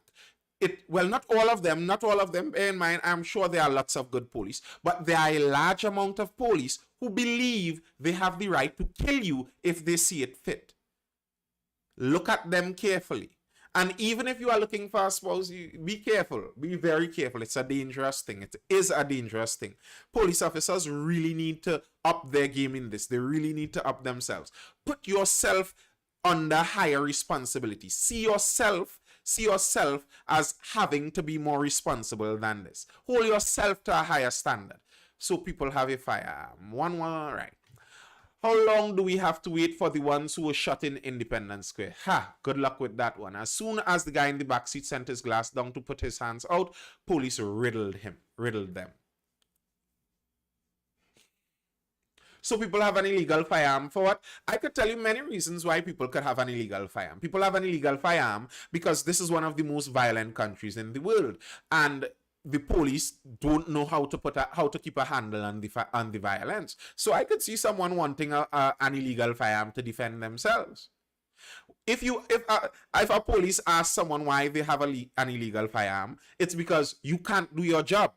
Well, not all of them, bear in mind, I'm sure there are lots of good police, but there are a large amount of police who believe they have the right to kill you if they see it fit. Look at them carefully. And even if you are looking for a spouse, be careful. Be very careful. It's a dangerous thing. It is a dangerous thing. Police officers really need to up their game in this. They really need to up themselves. Put yourself under higher responsibility. See yourself as having to be more responsible than this. Hold yourself to a higher standard. So people have a firearm. One, right. How long do we have to wait for the ones who were shot in Independence Square? Good luck with that one. As soon as the guy in the backseat sent his glass down to put his hands out, police riddled them. So people have an illegal firearm for what? I could tell you many reasons why people could have an illegal firearm. People have an illegal firearm because this is one of the most violent countries in the world. And the police don't know how to keep a handle on the violence. So I could see someone wanting an illegal firearm to defend themselves. If a police asks someone why they have an illegal firearm, it's because you can't do your job.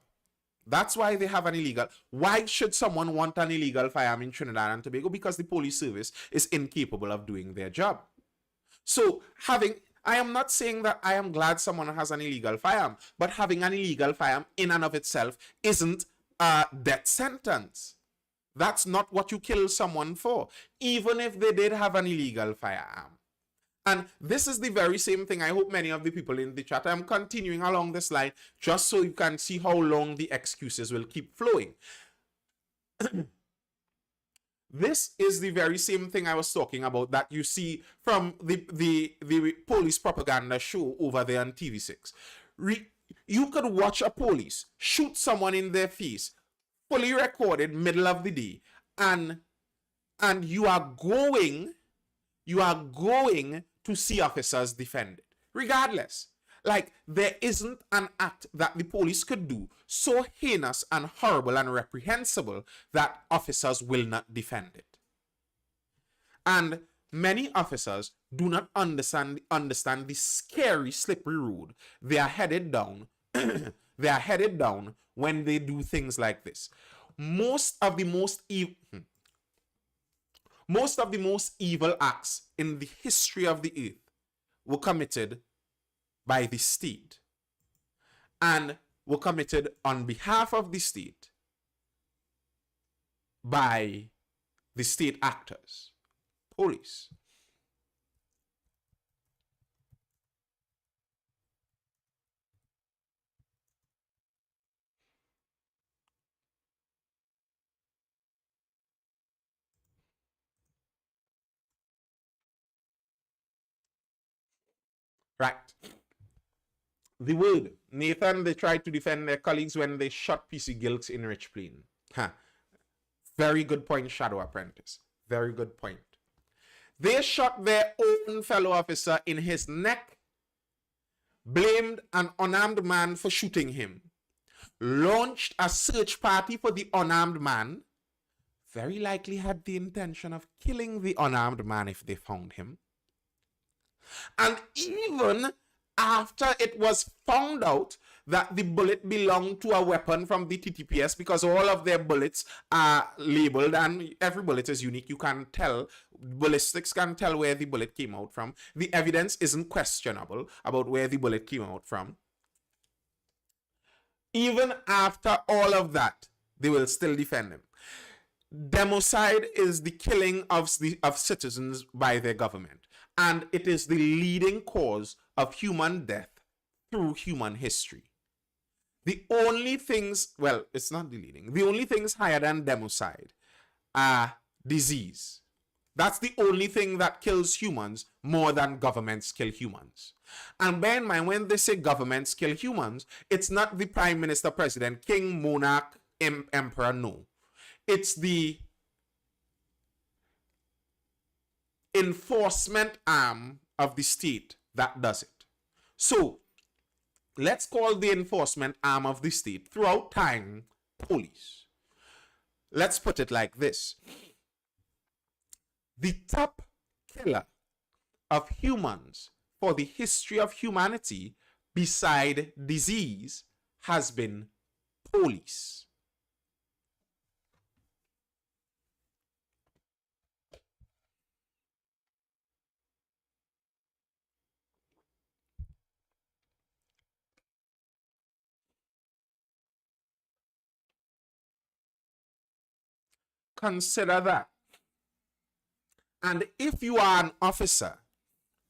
That's why they have an illegal. Why should someone want an illegal firearm in Trinidad and Tobago? Because the police service is incapable of doing their job. So I am not saying that I am glad someone has an illegal firearm, but having an illegal firearm in and of itself isn't a death sentence. That's not what you kill someone for, even if they did have an illegal firearm. And this is the very same thing. I hope many of the people in the chat, I'm continuing along this line just so you can see how long the excuses will keep flowing. This is the very same thing I was talking about that you see from the police propaganda show over there on TV6. You could watch a police shoot someone in their face, fully recorded, middle of the day, and you are going to see officers defend it, regardless. Like, there isn't an act that the police could do so heinous and horrible and reprehensible that officers will not defend it. And many officers do not understand the scary, slippery road they are headed down. They are headed down when they do things like this. Most of the most evil acts in the history of the earth were committed by the state and were committed on behalf of the state by the state actors, police. Right. The word. Nathan, they tried to defend their colleagues when they shot PC Gilks in Rich Plain. Very good point, Shadow Apprentice. Very good point. They shot their own fellow officer in his neck, blamed an unarmed man for shooting him, launched a search party for the unarmed man, very likely had the intention of killing the unarmed man if they found him. And even after it was found out that the bullet belonged to a weapon from the TTPS, because all of their bullets are labeled and every bullet is unique, you can tell, ballistics can tell where the bullet came out from. The evidence isn't questionable about where the bullet came out from. Even after all of that, they will still defend him. Democide is the killing of citizens by their government, and it is the leading cause of human death through human history. The only things, well, it's not the leading, the only things higher than democide are disease. That's the only thing that kills humans more than governments kill humans. And bear in mind, when they say governments kill humans, it's not the prime minister, president, king, monarch, emperor, no. It's the enforcement arm of the state that does it. So, let's call the enforcement arm of the state throughout time police. Let's put it like this. The top killer of humans for the history of humanity, beside disease, has been police. Consider that. And if you are an officer,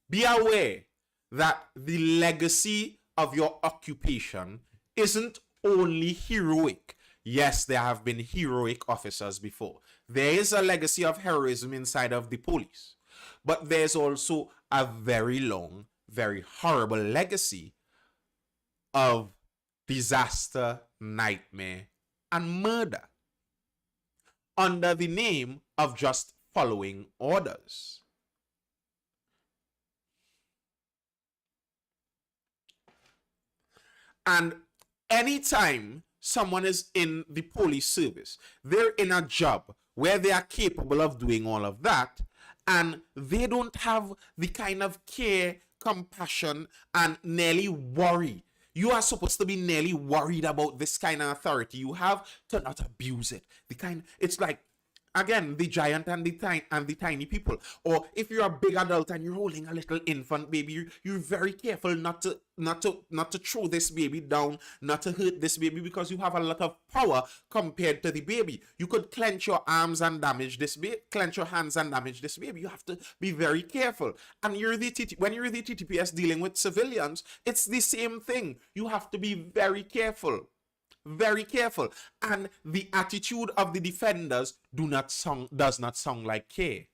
be aware that the legacy of your occupation isn't only heroic. Yes, there have been heroic officers before. There is a legacy of heroism inside of the police. But there's also a very long, very horrible legacy of disaster, nightmare, and murder under the name of just following orders. And anytime someone is in the police service, they're in a job where they are capable of doing all of that, and they don't have the kind of care, compassion, and nearly worry. You are supposed to be nearly worried about this kind of authority you have to not abuse it. It's like, again, the giant and the tiny people. Or if you're a big adult and you're holding a little infant baby, you're very careful not to throw this baby down, not to hurt this baby, because you have a lot of power compared to the baby. You could clench your arms and damage this baby, clench your hands and damage this baby. You have to be very careful. And when you're the TTPS dealing with civilians, it's the same thing. You have to be very careful. Very careful. And the attitude of the defenders does not sound like care.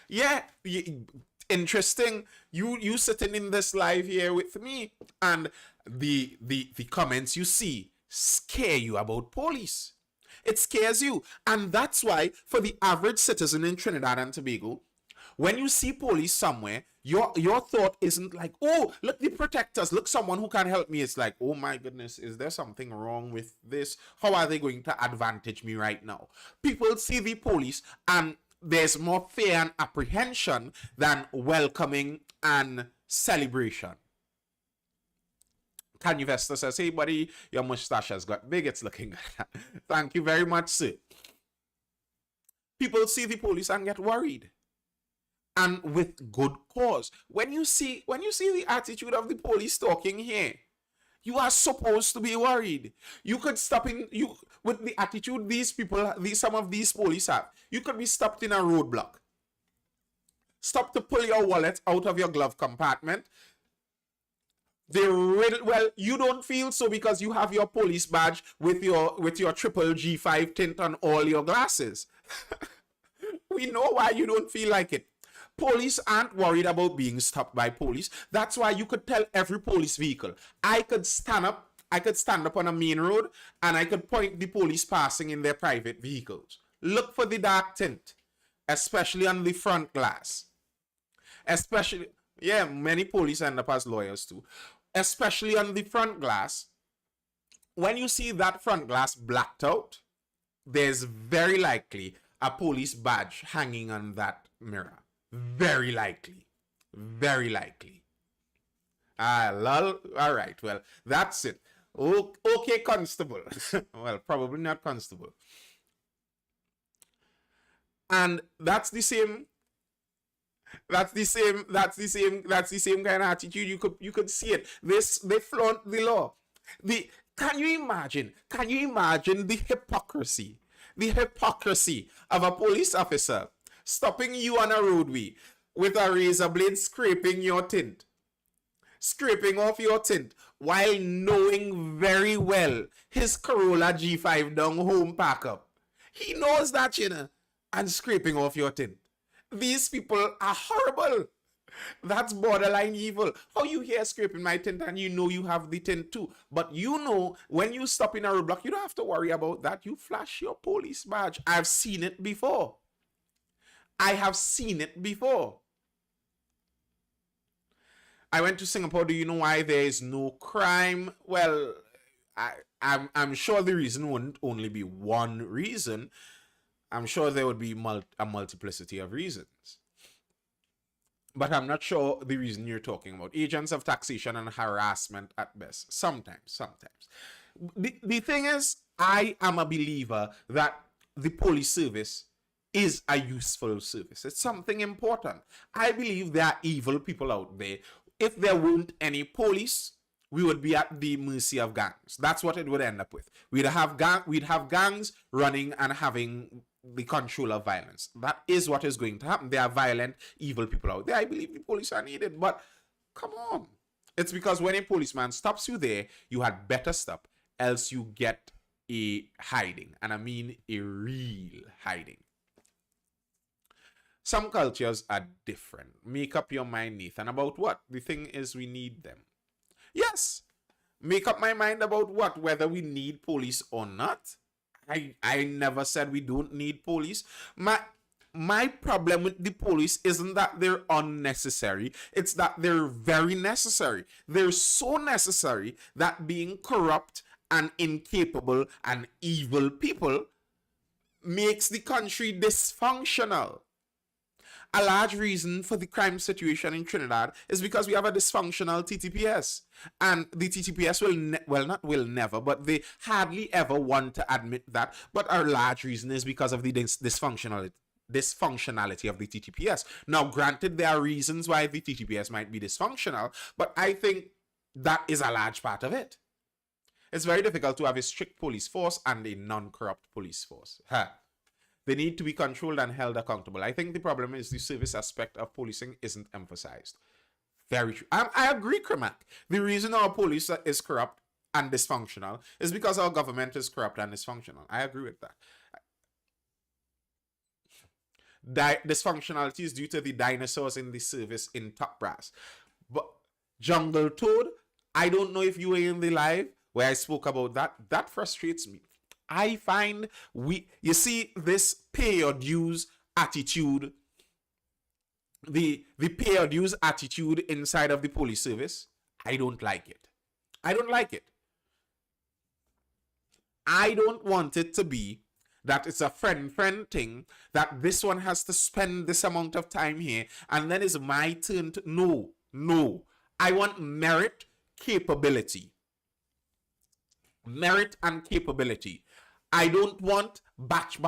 Yeah, interesting. You sitting in this live here with me, and the comments you see scare you about police. It scares you. And that's why, for the average citizen in Trinidad and Tobago, when you see police somewhere, your thought isn't like, oh, look, the protectors, look, someone who can help me. It's like, oh my goodness, is there something wrong with this? How are they going to advantage me right now? People see the police and there's more fear and apprehension than welcoming and celebration. Kanye Vesta says, hey buddy, your mustache has got big, it's looking good. Thank you very much, sir. People see the police and get worried. And with good cause. When you see the attitude of the police talking here, you are supposed to be worried. You could stop with the attitude some of these police have. You could be stopped in a roadblock. Stop to pull your wallet out of your glove compartment. Well, you don't feel so because you have your police badge with your triple G5 tint on all your glasses. We know why you don't feel like it. Police aren't worried about being stopped by police. That's why you could tell every police vehicle. I could stand up on a main road and I could point the police passing in their private vehicles. Look for the dark tint, especially on the front glass. Especially, yeah, many police end up as lawyers too. Especially on the front glass. When you see that front glass blacked out, there's very likely a police badge hanging on that mirror. Very likely. Very likely. Lol. All right. Well, that's it. Okay, constable. Well, probably not constable. And that's the same kind of attitude. You could see it. They flaunt the law. Can you imagine? Can you imagine the hypocrisy? The hypocrisy of a police officer stopping you on a roadway with a razor blade scraping your tint, scraping off your tint, while knowing very well his Corolla G5 down home pack up. He knows that, and scraping off your tint. These people are horrible. That's borderline evil. How you here scraping my tint and you know you have the tint too? But when you stop in a roadblock, you don't have to worry about that. You flash your police badge. I've seen it before. I have seen it before. I went to Singapore. Do you know why there is no crime? Well, I'm sure the reason wouldn't only be one reason. I'm sure there would be a multiplicity of reasons. But I'm not sure the reason you're talking about. Agents of taxation and harassment at best. Sometimes. The thing is, I am a believer that the police service is a useful service. It's something important. I believe there are evil people out there. If there weren't any police, we would be at the mercy of gangs. That's what it would end up with. We'd have gangs running and having the control of violence. That is what is going to happen. There are violent, evil people out there. I believe the police are needed, but come on. It's because when a policeman stops you there, you had better stop, else you get a hiding. And I mean a real hiding. Some cultures are different. Make up your mind, Nathan, about what? The thing is, we need them. Yes. Make up my mind about what? Whether we need police or not. I never said we don't need police. My problem with the police isn't that they're unnecessary. It's that they're very necessary. They're so necessary that being corrupt and incapable and evil people makes the country dysfunctional. A large reason for the crime situation in Trinidad is because we have a dysfunctional TTPS. And the TTPS never, but they hardly ever want to admit that. But a large reason is because of the dysfunctionality of the TTPS. Now, granted, there are reasons why the TTPS might be dysfunctional, but I think that is a large part of it. It's very difficult to have a strict police force and a non-corrupt police force. They need to be controlled and held accountable. I think the problem is the service aspect of policing isn't emphasized. Very true. I agree, Kremak. The reason our police is corrupt and dysfunctional is because our government is corrupt and dysfunctional. I agree with that. Dysfunctionality is due to the dinosaurs in the service in top brass. But Jungle Toad, I don't know if you were in the live where I spoke about that. That frustrates me. I find you see this pay your dues attitude, the pay your dues attitude inside of the police service. I don't like it. I don't like it. I don't want it to be that it's a friend thing, that this one has to spend this amount of time here and then it's my turn to. No. I want merit, capability. Merit and capability. I don't want batch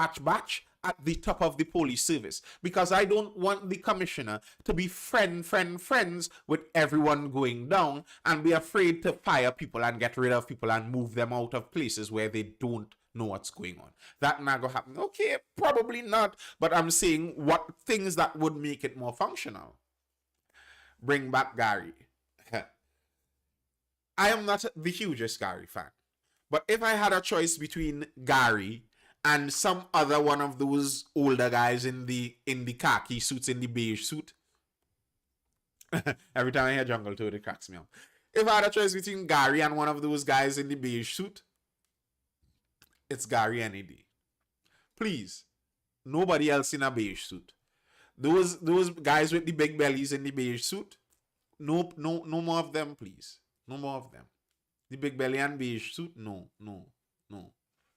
at the top of the police service because I don't want the commissioner to be friends with everyone going down and be afraid to fire people and get rid of people and move them out of places where they don't know what's going on. That not gonna happen. Okay, probably not, but I'm saying what things that would make it more functional. Bring back Gary. I am not the hugest Gary fan. But if I had a choice between Gary and some other one of those older guys in the khaki suits, in the beige suit, every time I hear Jungle Toad, it cracks me up. If I had a choice between Gary and one of those guys in the beige suit, it's Gary any day. Please, nobody else in a beige suit. Those guys with the big bellies in the beige suit, no more of them, please. No more of them. The big belly and beige suit? No.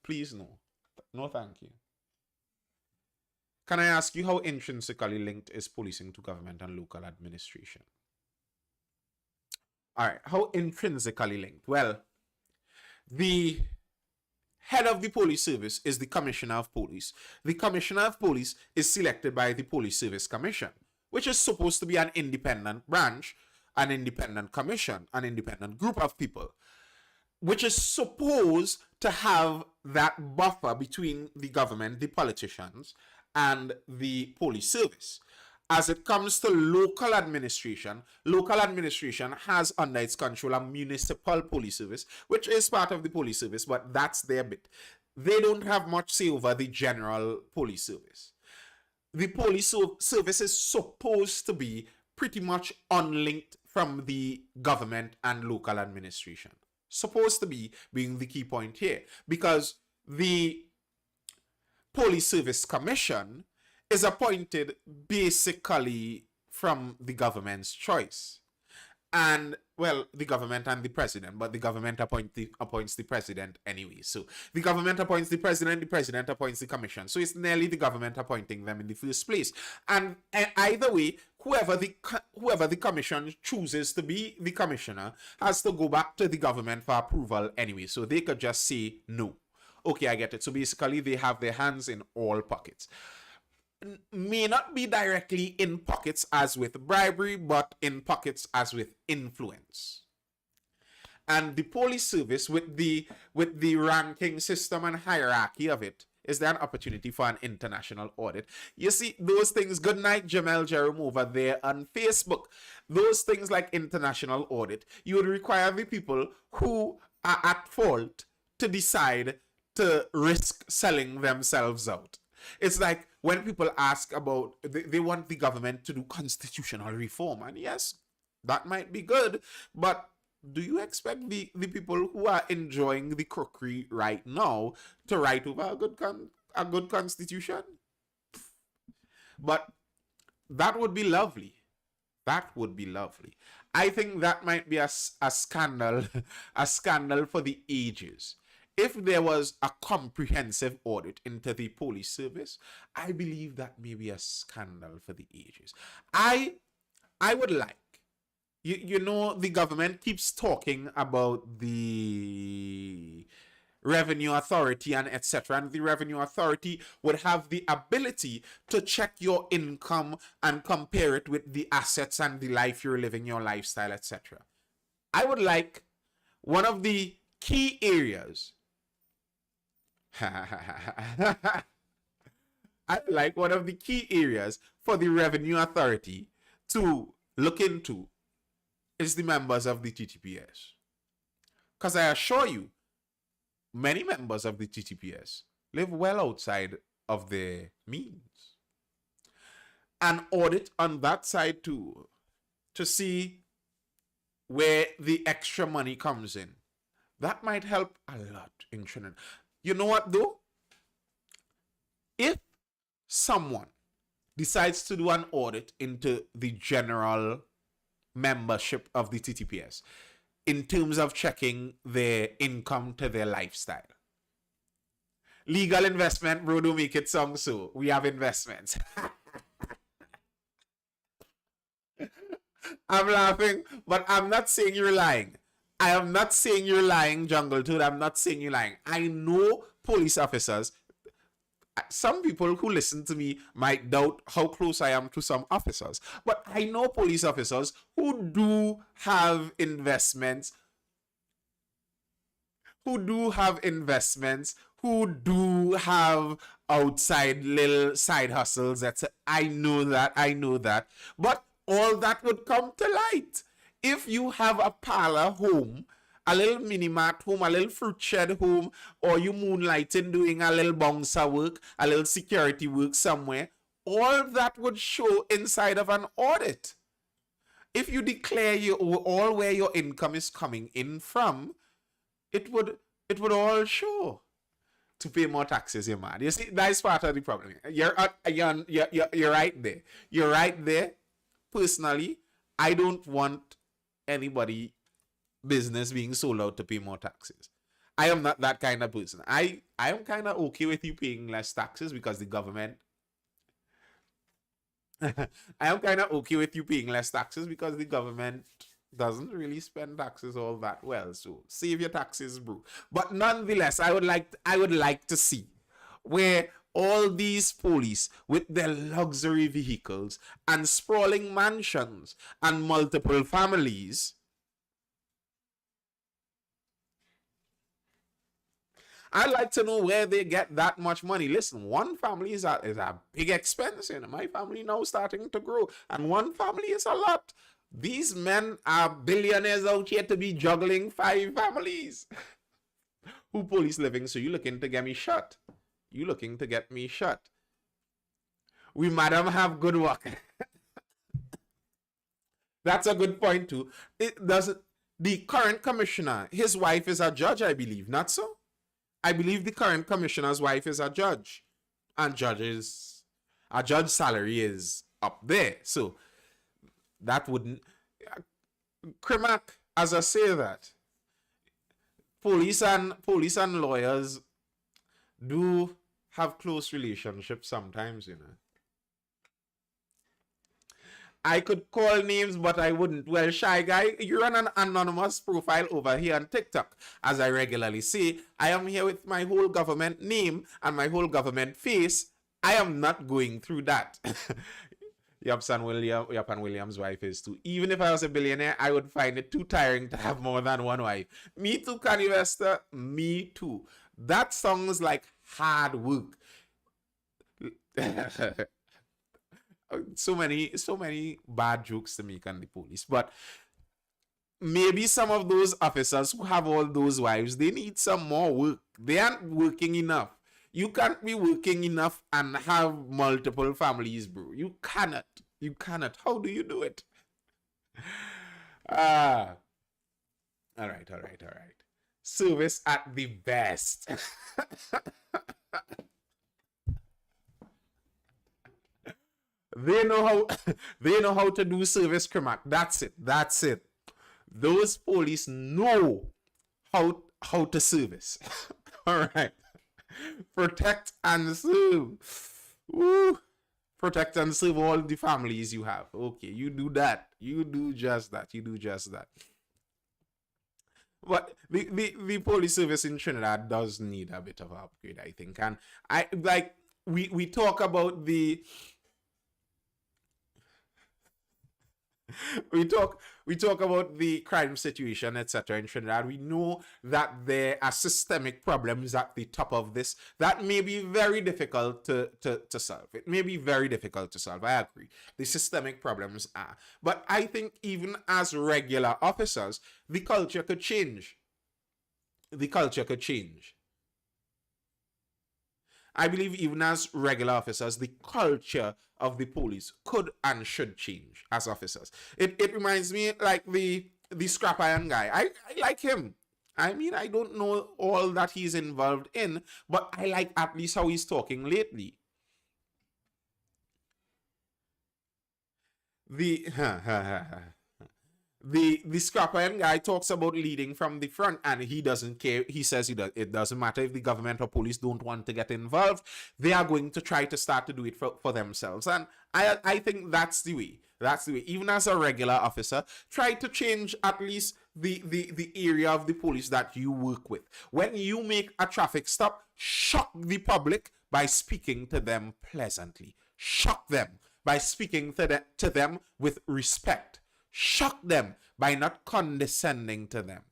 Please, no. No, thank you. Can I ask you how intrinsically linked is policing to government and local administration? All right, how intrinsically linked? Well, the head of the police service is the commissioner of police. The commissioner of police is selected by the Police Service Commission, which is supposed to be an independent branch, an independent commission, an independent group of people. which is supposed to have that buffer between the government, the politicians, and the police service. As it comes to local administration has under its control a municipal police service, which is part of the police service, but that's their bit. They don't have much say over the general police service. The police service is supposed to be pretty much unlinked from the government and local administration. Supposed to be being the key point here, because the Police Service Commission is appointed basically from the government's choice. And, well, the government and the president, but the government appoints the president anyway. So the government appoints the president appoints the commission. So it's nearly the government appointing them in the first place. And either way, whoever the commission chooses to be the commissioner has to go back to the government for approval anyway. So they could just say no. Okay, I get it. So basically, they have their hands in all pockets. May not be directly in pockets as with bribery, but in pockets as with influence. And the police service, with the ranking system and hierarchy of it, is there an opportunity for an international audit? You see, those things, good night, Jamel Jerome over there on Facebook. Those things like international audit, you would require the people who are at fault to decide to risk selling themselves out. It's like when people ask about, they want the government to do constitutional reform. And yes, that might be good, but do you expect the people who are enjoying the crookery right now to write over a good constitution? But that would be lovely. That would be lovely. I think that might be a scandal, a scandal for the ages. If there was a comprehensive audit into the police service, I believe that may be a scandal for the ages. I would like, you know, the government keeps talking about the revenue authority and etc. And the revenue authority would have the ability to check your income and compare it with the assets and the life you're living, your lifestyle, etc. I would like one of the key areas I like one of the key areas for the Revenue Authority to look into is the members of the TTPS. Because I assure you, many members of the TTPS live well outside of their means. An audit on that side too, to see where the extra money comes in. That might help a lot in Trinidad. You know what though? If someone decides to do an audit into the general membership of the TTPS in terms of checking their income to their lifestyle. Legal investment, bro, don't make it sound so. We have investments. I'm laughing, but I'm not saying you're lying. I am not saying you're lying, Jungle Toad. I'm not saying you're lying. I know police officers. Some people who listen to me might doubt how close I am to some officers. But I know police officers who do have investments, who do have outside little side hustles. I know that. But all that would come to light. If you have a parlor home, a little mini mart home, a little fruit shed home, or you moonlighting doing a little bouncer work, a little security work somewhere, all that would show inside of an audit. If you declare all where your income is coming in from, it would all show. To pay more taxes, you're mad. You see, that's part of the problem. You're right there. You're right there. Personally, I don't want anybody business being sold out to pay more taxes. I am not that kind of person. I am kind of okay with you paying less taxes because the government I am kind of okay with you paying less taxes because the government doesn't really spend taxes all that well. So save your taxes, bro. But nonetheless, I would like to see where all these police with their luxury vehicles and sprawling mansions and multiple families I'd like to know where they get that much money. Listen, one family is a big expense. You know, my family now starting to grow, and one family is a lot. These men are billionaires out here to be juggling 5 families. Who police living? So you looking to get me shot? You looking to get me shot? We madam have good work. That's a good point too. It doesn't. The current commissioner, his wife is a judge, I believe. Not so? I believe the current commissioner's wife is a judge, and a judge salary is up there. So that wouldn't. Crimac, as I say that, police and lawyers do have close relationships sometimes, you know. I could call names, but I wouldn't. Well, Shy Guy, you're on an anonymous profile over here on TikTok. As I regularly say, I am here with my whole government name and my whole government face. I am not going through that. Yapsan Williams' wife is too. Even if I was a billionaire, I would find it too tiring to have more than one wife. Me too, Kanye West. Me too. That sounds like hard work. So many bad jokes to make on the police, but maybe some of those officers who have all those wives, they need some more work. They aren't working enough. You can't be working enough and have multiple families, bro. You cannot. How do you do it? All right. Service at the best. They know how to do service, Crimac. That's it. Those police know how to service. All right. Protect and serve. Woo. Protect and serve all the families you have. Okay, you do that. You do just that. But the police service in Trinidad does need a bit of an upgrade, I think. And we talk about the we talk about the crime situation, etc. in Trinidad. We know that there are systemic problems at the top of this that may be very difficult to solve. It may be very difficult to solve. I agree. The systemic problems are. But I think even as regular officers, the culture could change. I believe even as regular officers, the culture of the police could and should change as officers. It reminds me like the scrap iron guy. I like him. I mean, I don't know all that he's involved in, but I like at least how he's talking lately. The the scrap iron guy talks about leading from the front, and he doesn't care. He says it doesn't matter if the government or police don't want to get involved. They are going to try to start to do it for themselves, and I think that's the way. Even as a regular officer, try to change at least the area of the police that you work with. When you make a traffic stop, shock the public by speaking to them pleasantly. Shock them by speaking to them with respect. Shock them by not condescending to them.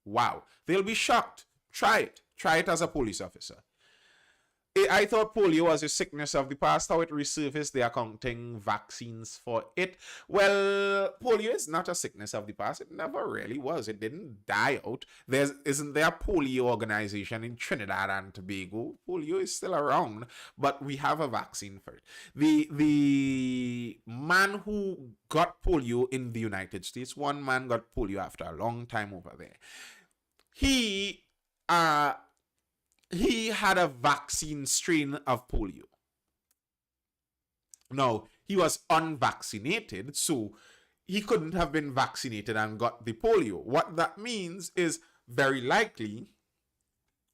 Wow. They'll be shocked. Try it. Try it as a police officer. I thought polio was a sickness of the past. How it resurfaced, they are counting vaccines for it. Well, polio is not a sickness of the past. It never really was. It didn't die out. Isn't there a polio organization in Trinidad and Tobago? Polio is still around, but we have a vaccine for it. The man who got polio in the United States, one man got polio after a long time over there. He had a vaccine strain of polio. Now, he was unvaccinated, so he couldn't have been vaccinated and got the polio. What that means is very likely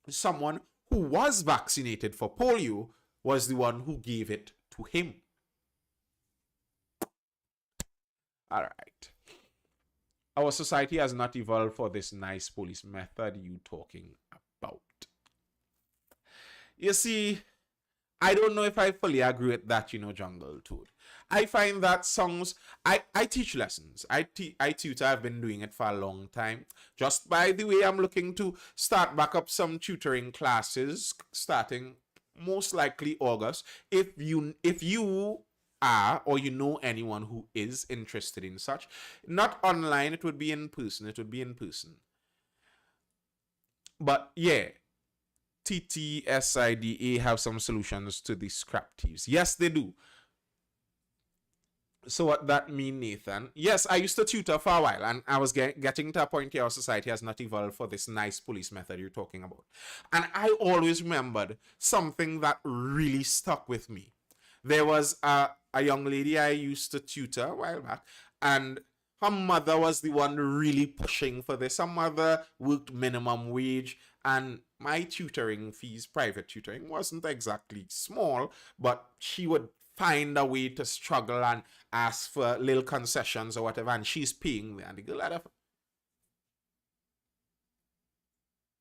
someone who was vaccinated for polio was the one who gave it to him. All right. Our society has not evolved for this nice police method you talking about. You see, I don't know if I fully agree with that, Jungle Toad. I find that songs, I teach lessons. I tutor. I've been doing it for a long time. Just by the way, I'm looking to start back up some tutoring classes starting most likely August. If you are or you know anyone who is interested in such, not online, it would be in person. It would be in person. But yeah, TTSIDA have some solutions to these scrap thieves. Yes, they do. So what that mean, Nathan? Yes, I used to tutor for a while, and I was getting to a point here our society has not evolved for this nice police method you're talking about. And I always remembered something that really stuck with me. There was a young lady I used to tutor a while back, and her mother was the one really pushing for this. Her mother worked minimum wage, and my tutoring fees, private tutoring, wasn't exactly small, but she would find a way to struggle and ask for little concessions or whatever, and she's paying me. And the girl had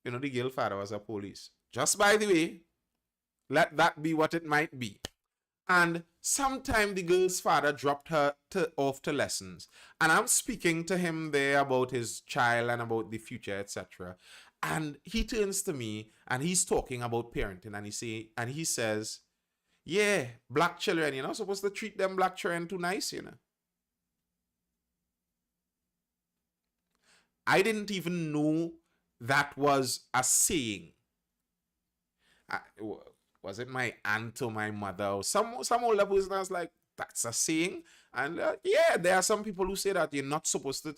the girl father was a police. Just by the way, let that be what it might be. And sometime the girl's father dropped her off to lessons. And I'm speaking to him there about his child and about the future, etc. And he turns to me and he's talking about parenting, and he says, yeah, black children, you're not supposed to treat them black children too nice, I didn't even know that was a saying. Was it my aunt or my mother or some older person? I was like, that's a saying. And yeah, there are some people who say that you're not supposed to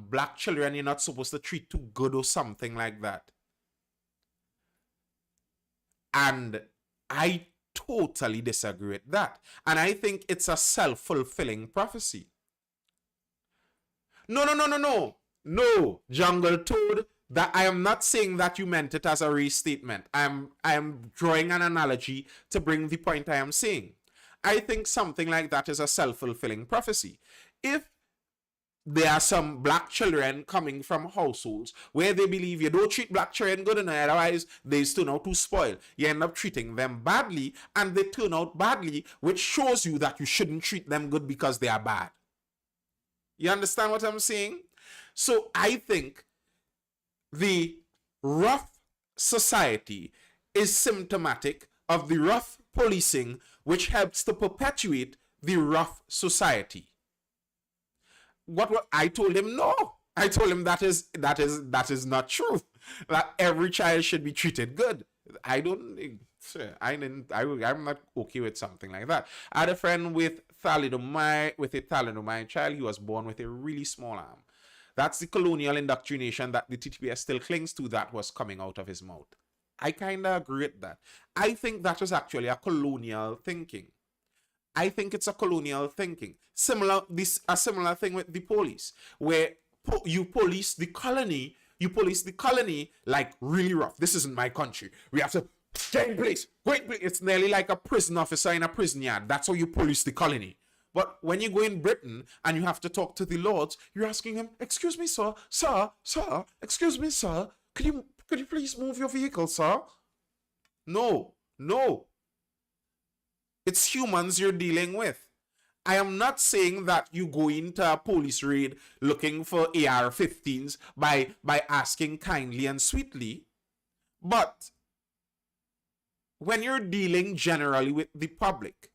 black children, you're not supposed to treat too good or something like that. And I totally disagree with that. And I think it's a self-fulfilling prophecy. No, Jungle Toad, that I am not saying that you meant it as a restatement. I am drawing an analogy to bring the point I am saying. I think something like that is a self-fulfilling prophecy. If there are some black children coming from households where they believe you don't treat black children good enough, otherwise they turn out to spoil. You end up treating them badly, and they turn out badly, which shows you that you shouldn't treat them good because they are bad. You understand what I'm saying? So I think the rough society is symptomatic of the rough policing, which helps to perpetuate the rough society. What I told him, no. I told him that is not true. That every child should be treated good. I'm not okay with something like that. I had a friend with a thalidomide child. He was born with a really small arm. That's the colonial indoctrination that the TTPS still clings to that was coming out of his mouth. I kind of agree with that. I think that was actually a colonial thinking. I think it's a colonial thinking. A similar thing with the police, where you police the colony like really rough. This isn't my country. We have to stay in place. It's nearly like a prison officer in a prison yard. That's how you police the colony. But when you go in Britain and you have to talk to the lords, you're asking him, excuse me, sir, excuse me, sir, could you please move your vehicle, sir? No. It's humans you're dealing with. I am not saying that you go into a police raid looking for AR-15s by asking kindly and sweetly, but when you're dealing generally with the public,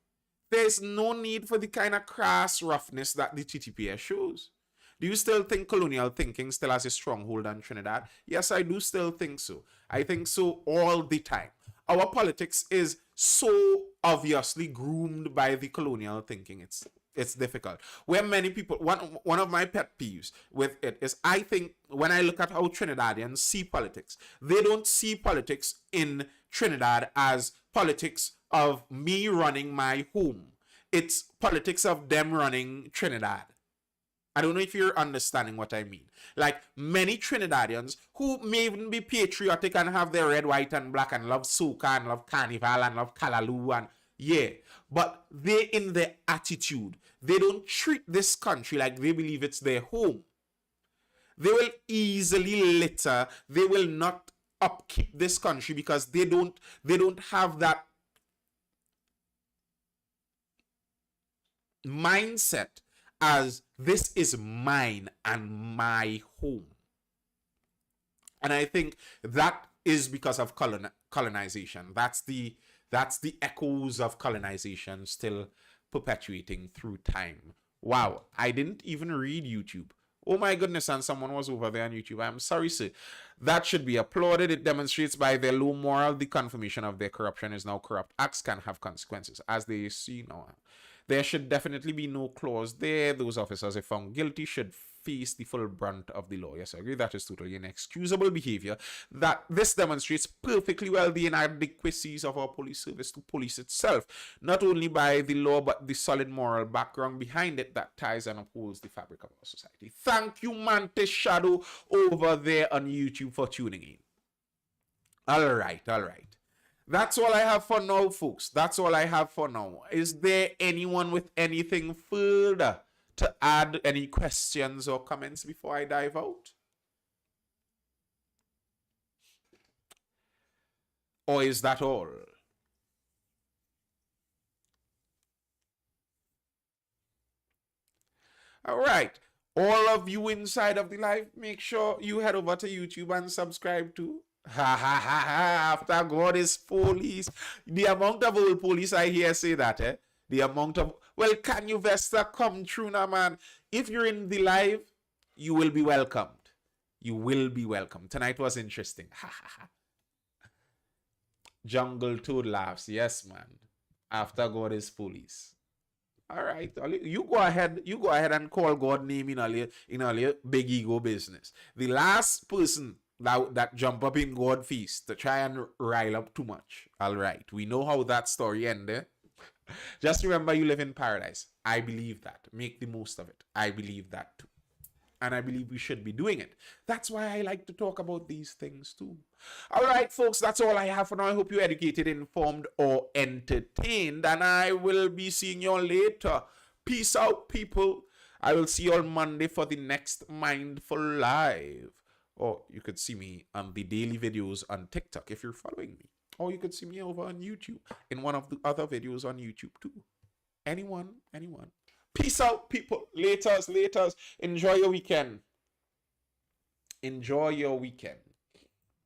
there's no need for the kind of crass roughness that the TTPS shows. Do you still think colonial thinking still has a stronghold on Trinidad? Yes, I do still think so. I think so all the time. Our politics is so obviously groomed by the colonial thinking. It's difficult. Where many people, one of my pet peeves with it is, I think when I look at how Trinidadians see politics, they don't see politics in Trinidad as politics of me running my home. It's politics of them running Trinidad. I don't know if you're understanding what I mean. Like many Trinidadians who may even be patriotic and have their red, white, and black and love soca and love carnival and love kalaloo and yeah, but they in their attitude, they don't treat this country like they believe it's their home. They will easily litter. They will not upkeep this country because they don't have that. mindset as this is mine and my home. And I think that is because of colonization. That's the echoes of colonization still perpetuating through time. Wow, I didn't even read YouTube. Oh my goodness, and someone was over there on YouTube. I'm sorry, sir. That should be applauded. It demonstrates by their low moral the confirmation of their corruption is now corrupt. Acts can have consequences, as they see now. There should definitely be no clause there. Those officers, if found guilty, should face the full brunt of the law. Yes, I agree. That is totally inexcusable behavior. That this demonstrates perfectly well the inadequacies of our police service to police itself, not only by the law but the solid moral background behind it that ties and upholds the fabric of our society. Thank you, Mantis Shadow, over there on YouTube for tuning in. All right. That's all I have for now, folks. That's all I have for now. Is there anyone with anything further to add? Any questions or comments before I dive out? Or is that all? All right. All of you inside of the live, make sure you head over to YouTube and subscribe too. Ha ha ha ha, after God is police. The amount of old police I hear say that, eh? The amount of, well, can you Vesta come true now, man? If you're in the live, you will be welcomed. You will be welcome. Tonight was interesting. Ha ha ha. Jungle Toad laughs. Yes, man. After God is police. All right, you go ahead. You go ahead and call God name in all your big ego business. The last person that jump up in God feast to try and rile up too much. All right, we know how that story ended. Just remember, you live in paradise. I believe that. Make the most of it. I believe that too. And I believe we should be doing it. That's why I like to talk about these things too. All right, folks, that's all I have for now. I hope you're educated, informed, or entertained. And I will be seeing you all later. Peace out, people. I will see you on Monday for the next Mindful Live. Or you could see me on the daily videos on TikTok if you're following me. Or you could see me over on YouTube in one of the other videos on YouTube too. Anyone. Peace out, people. Laters. Enjoy your weekend.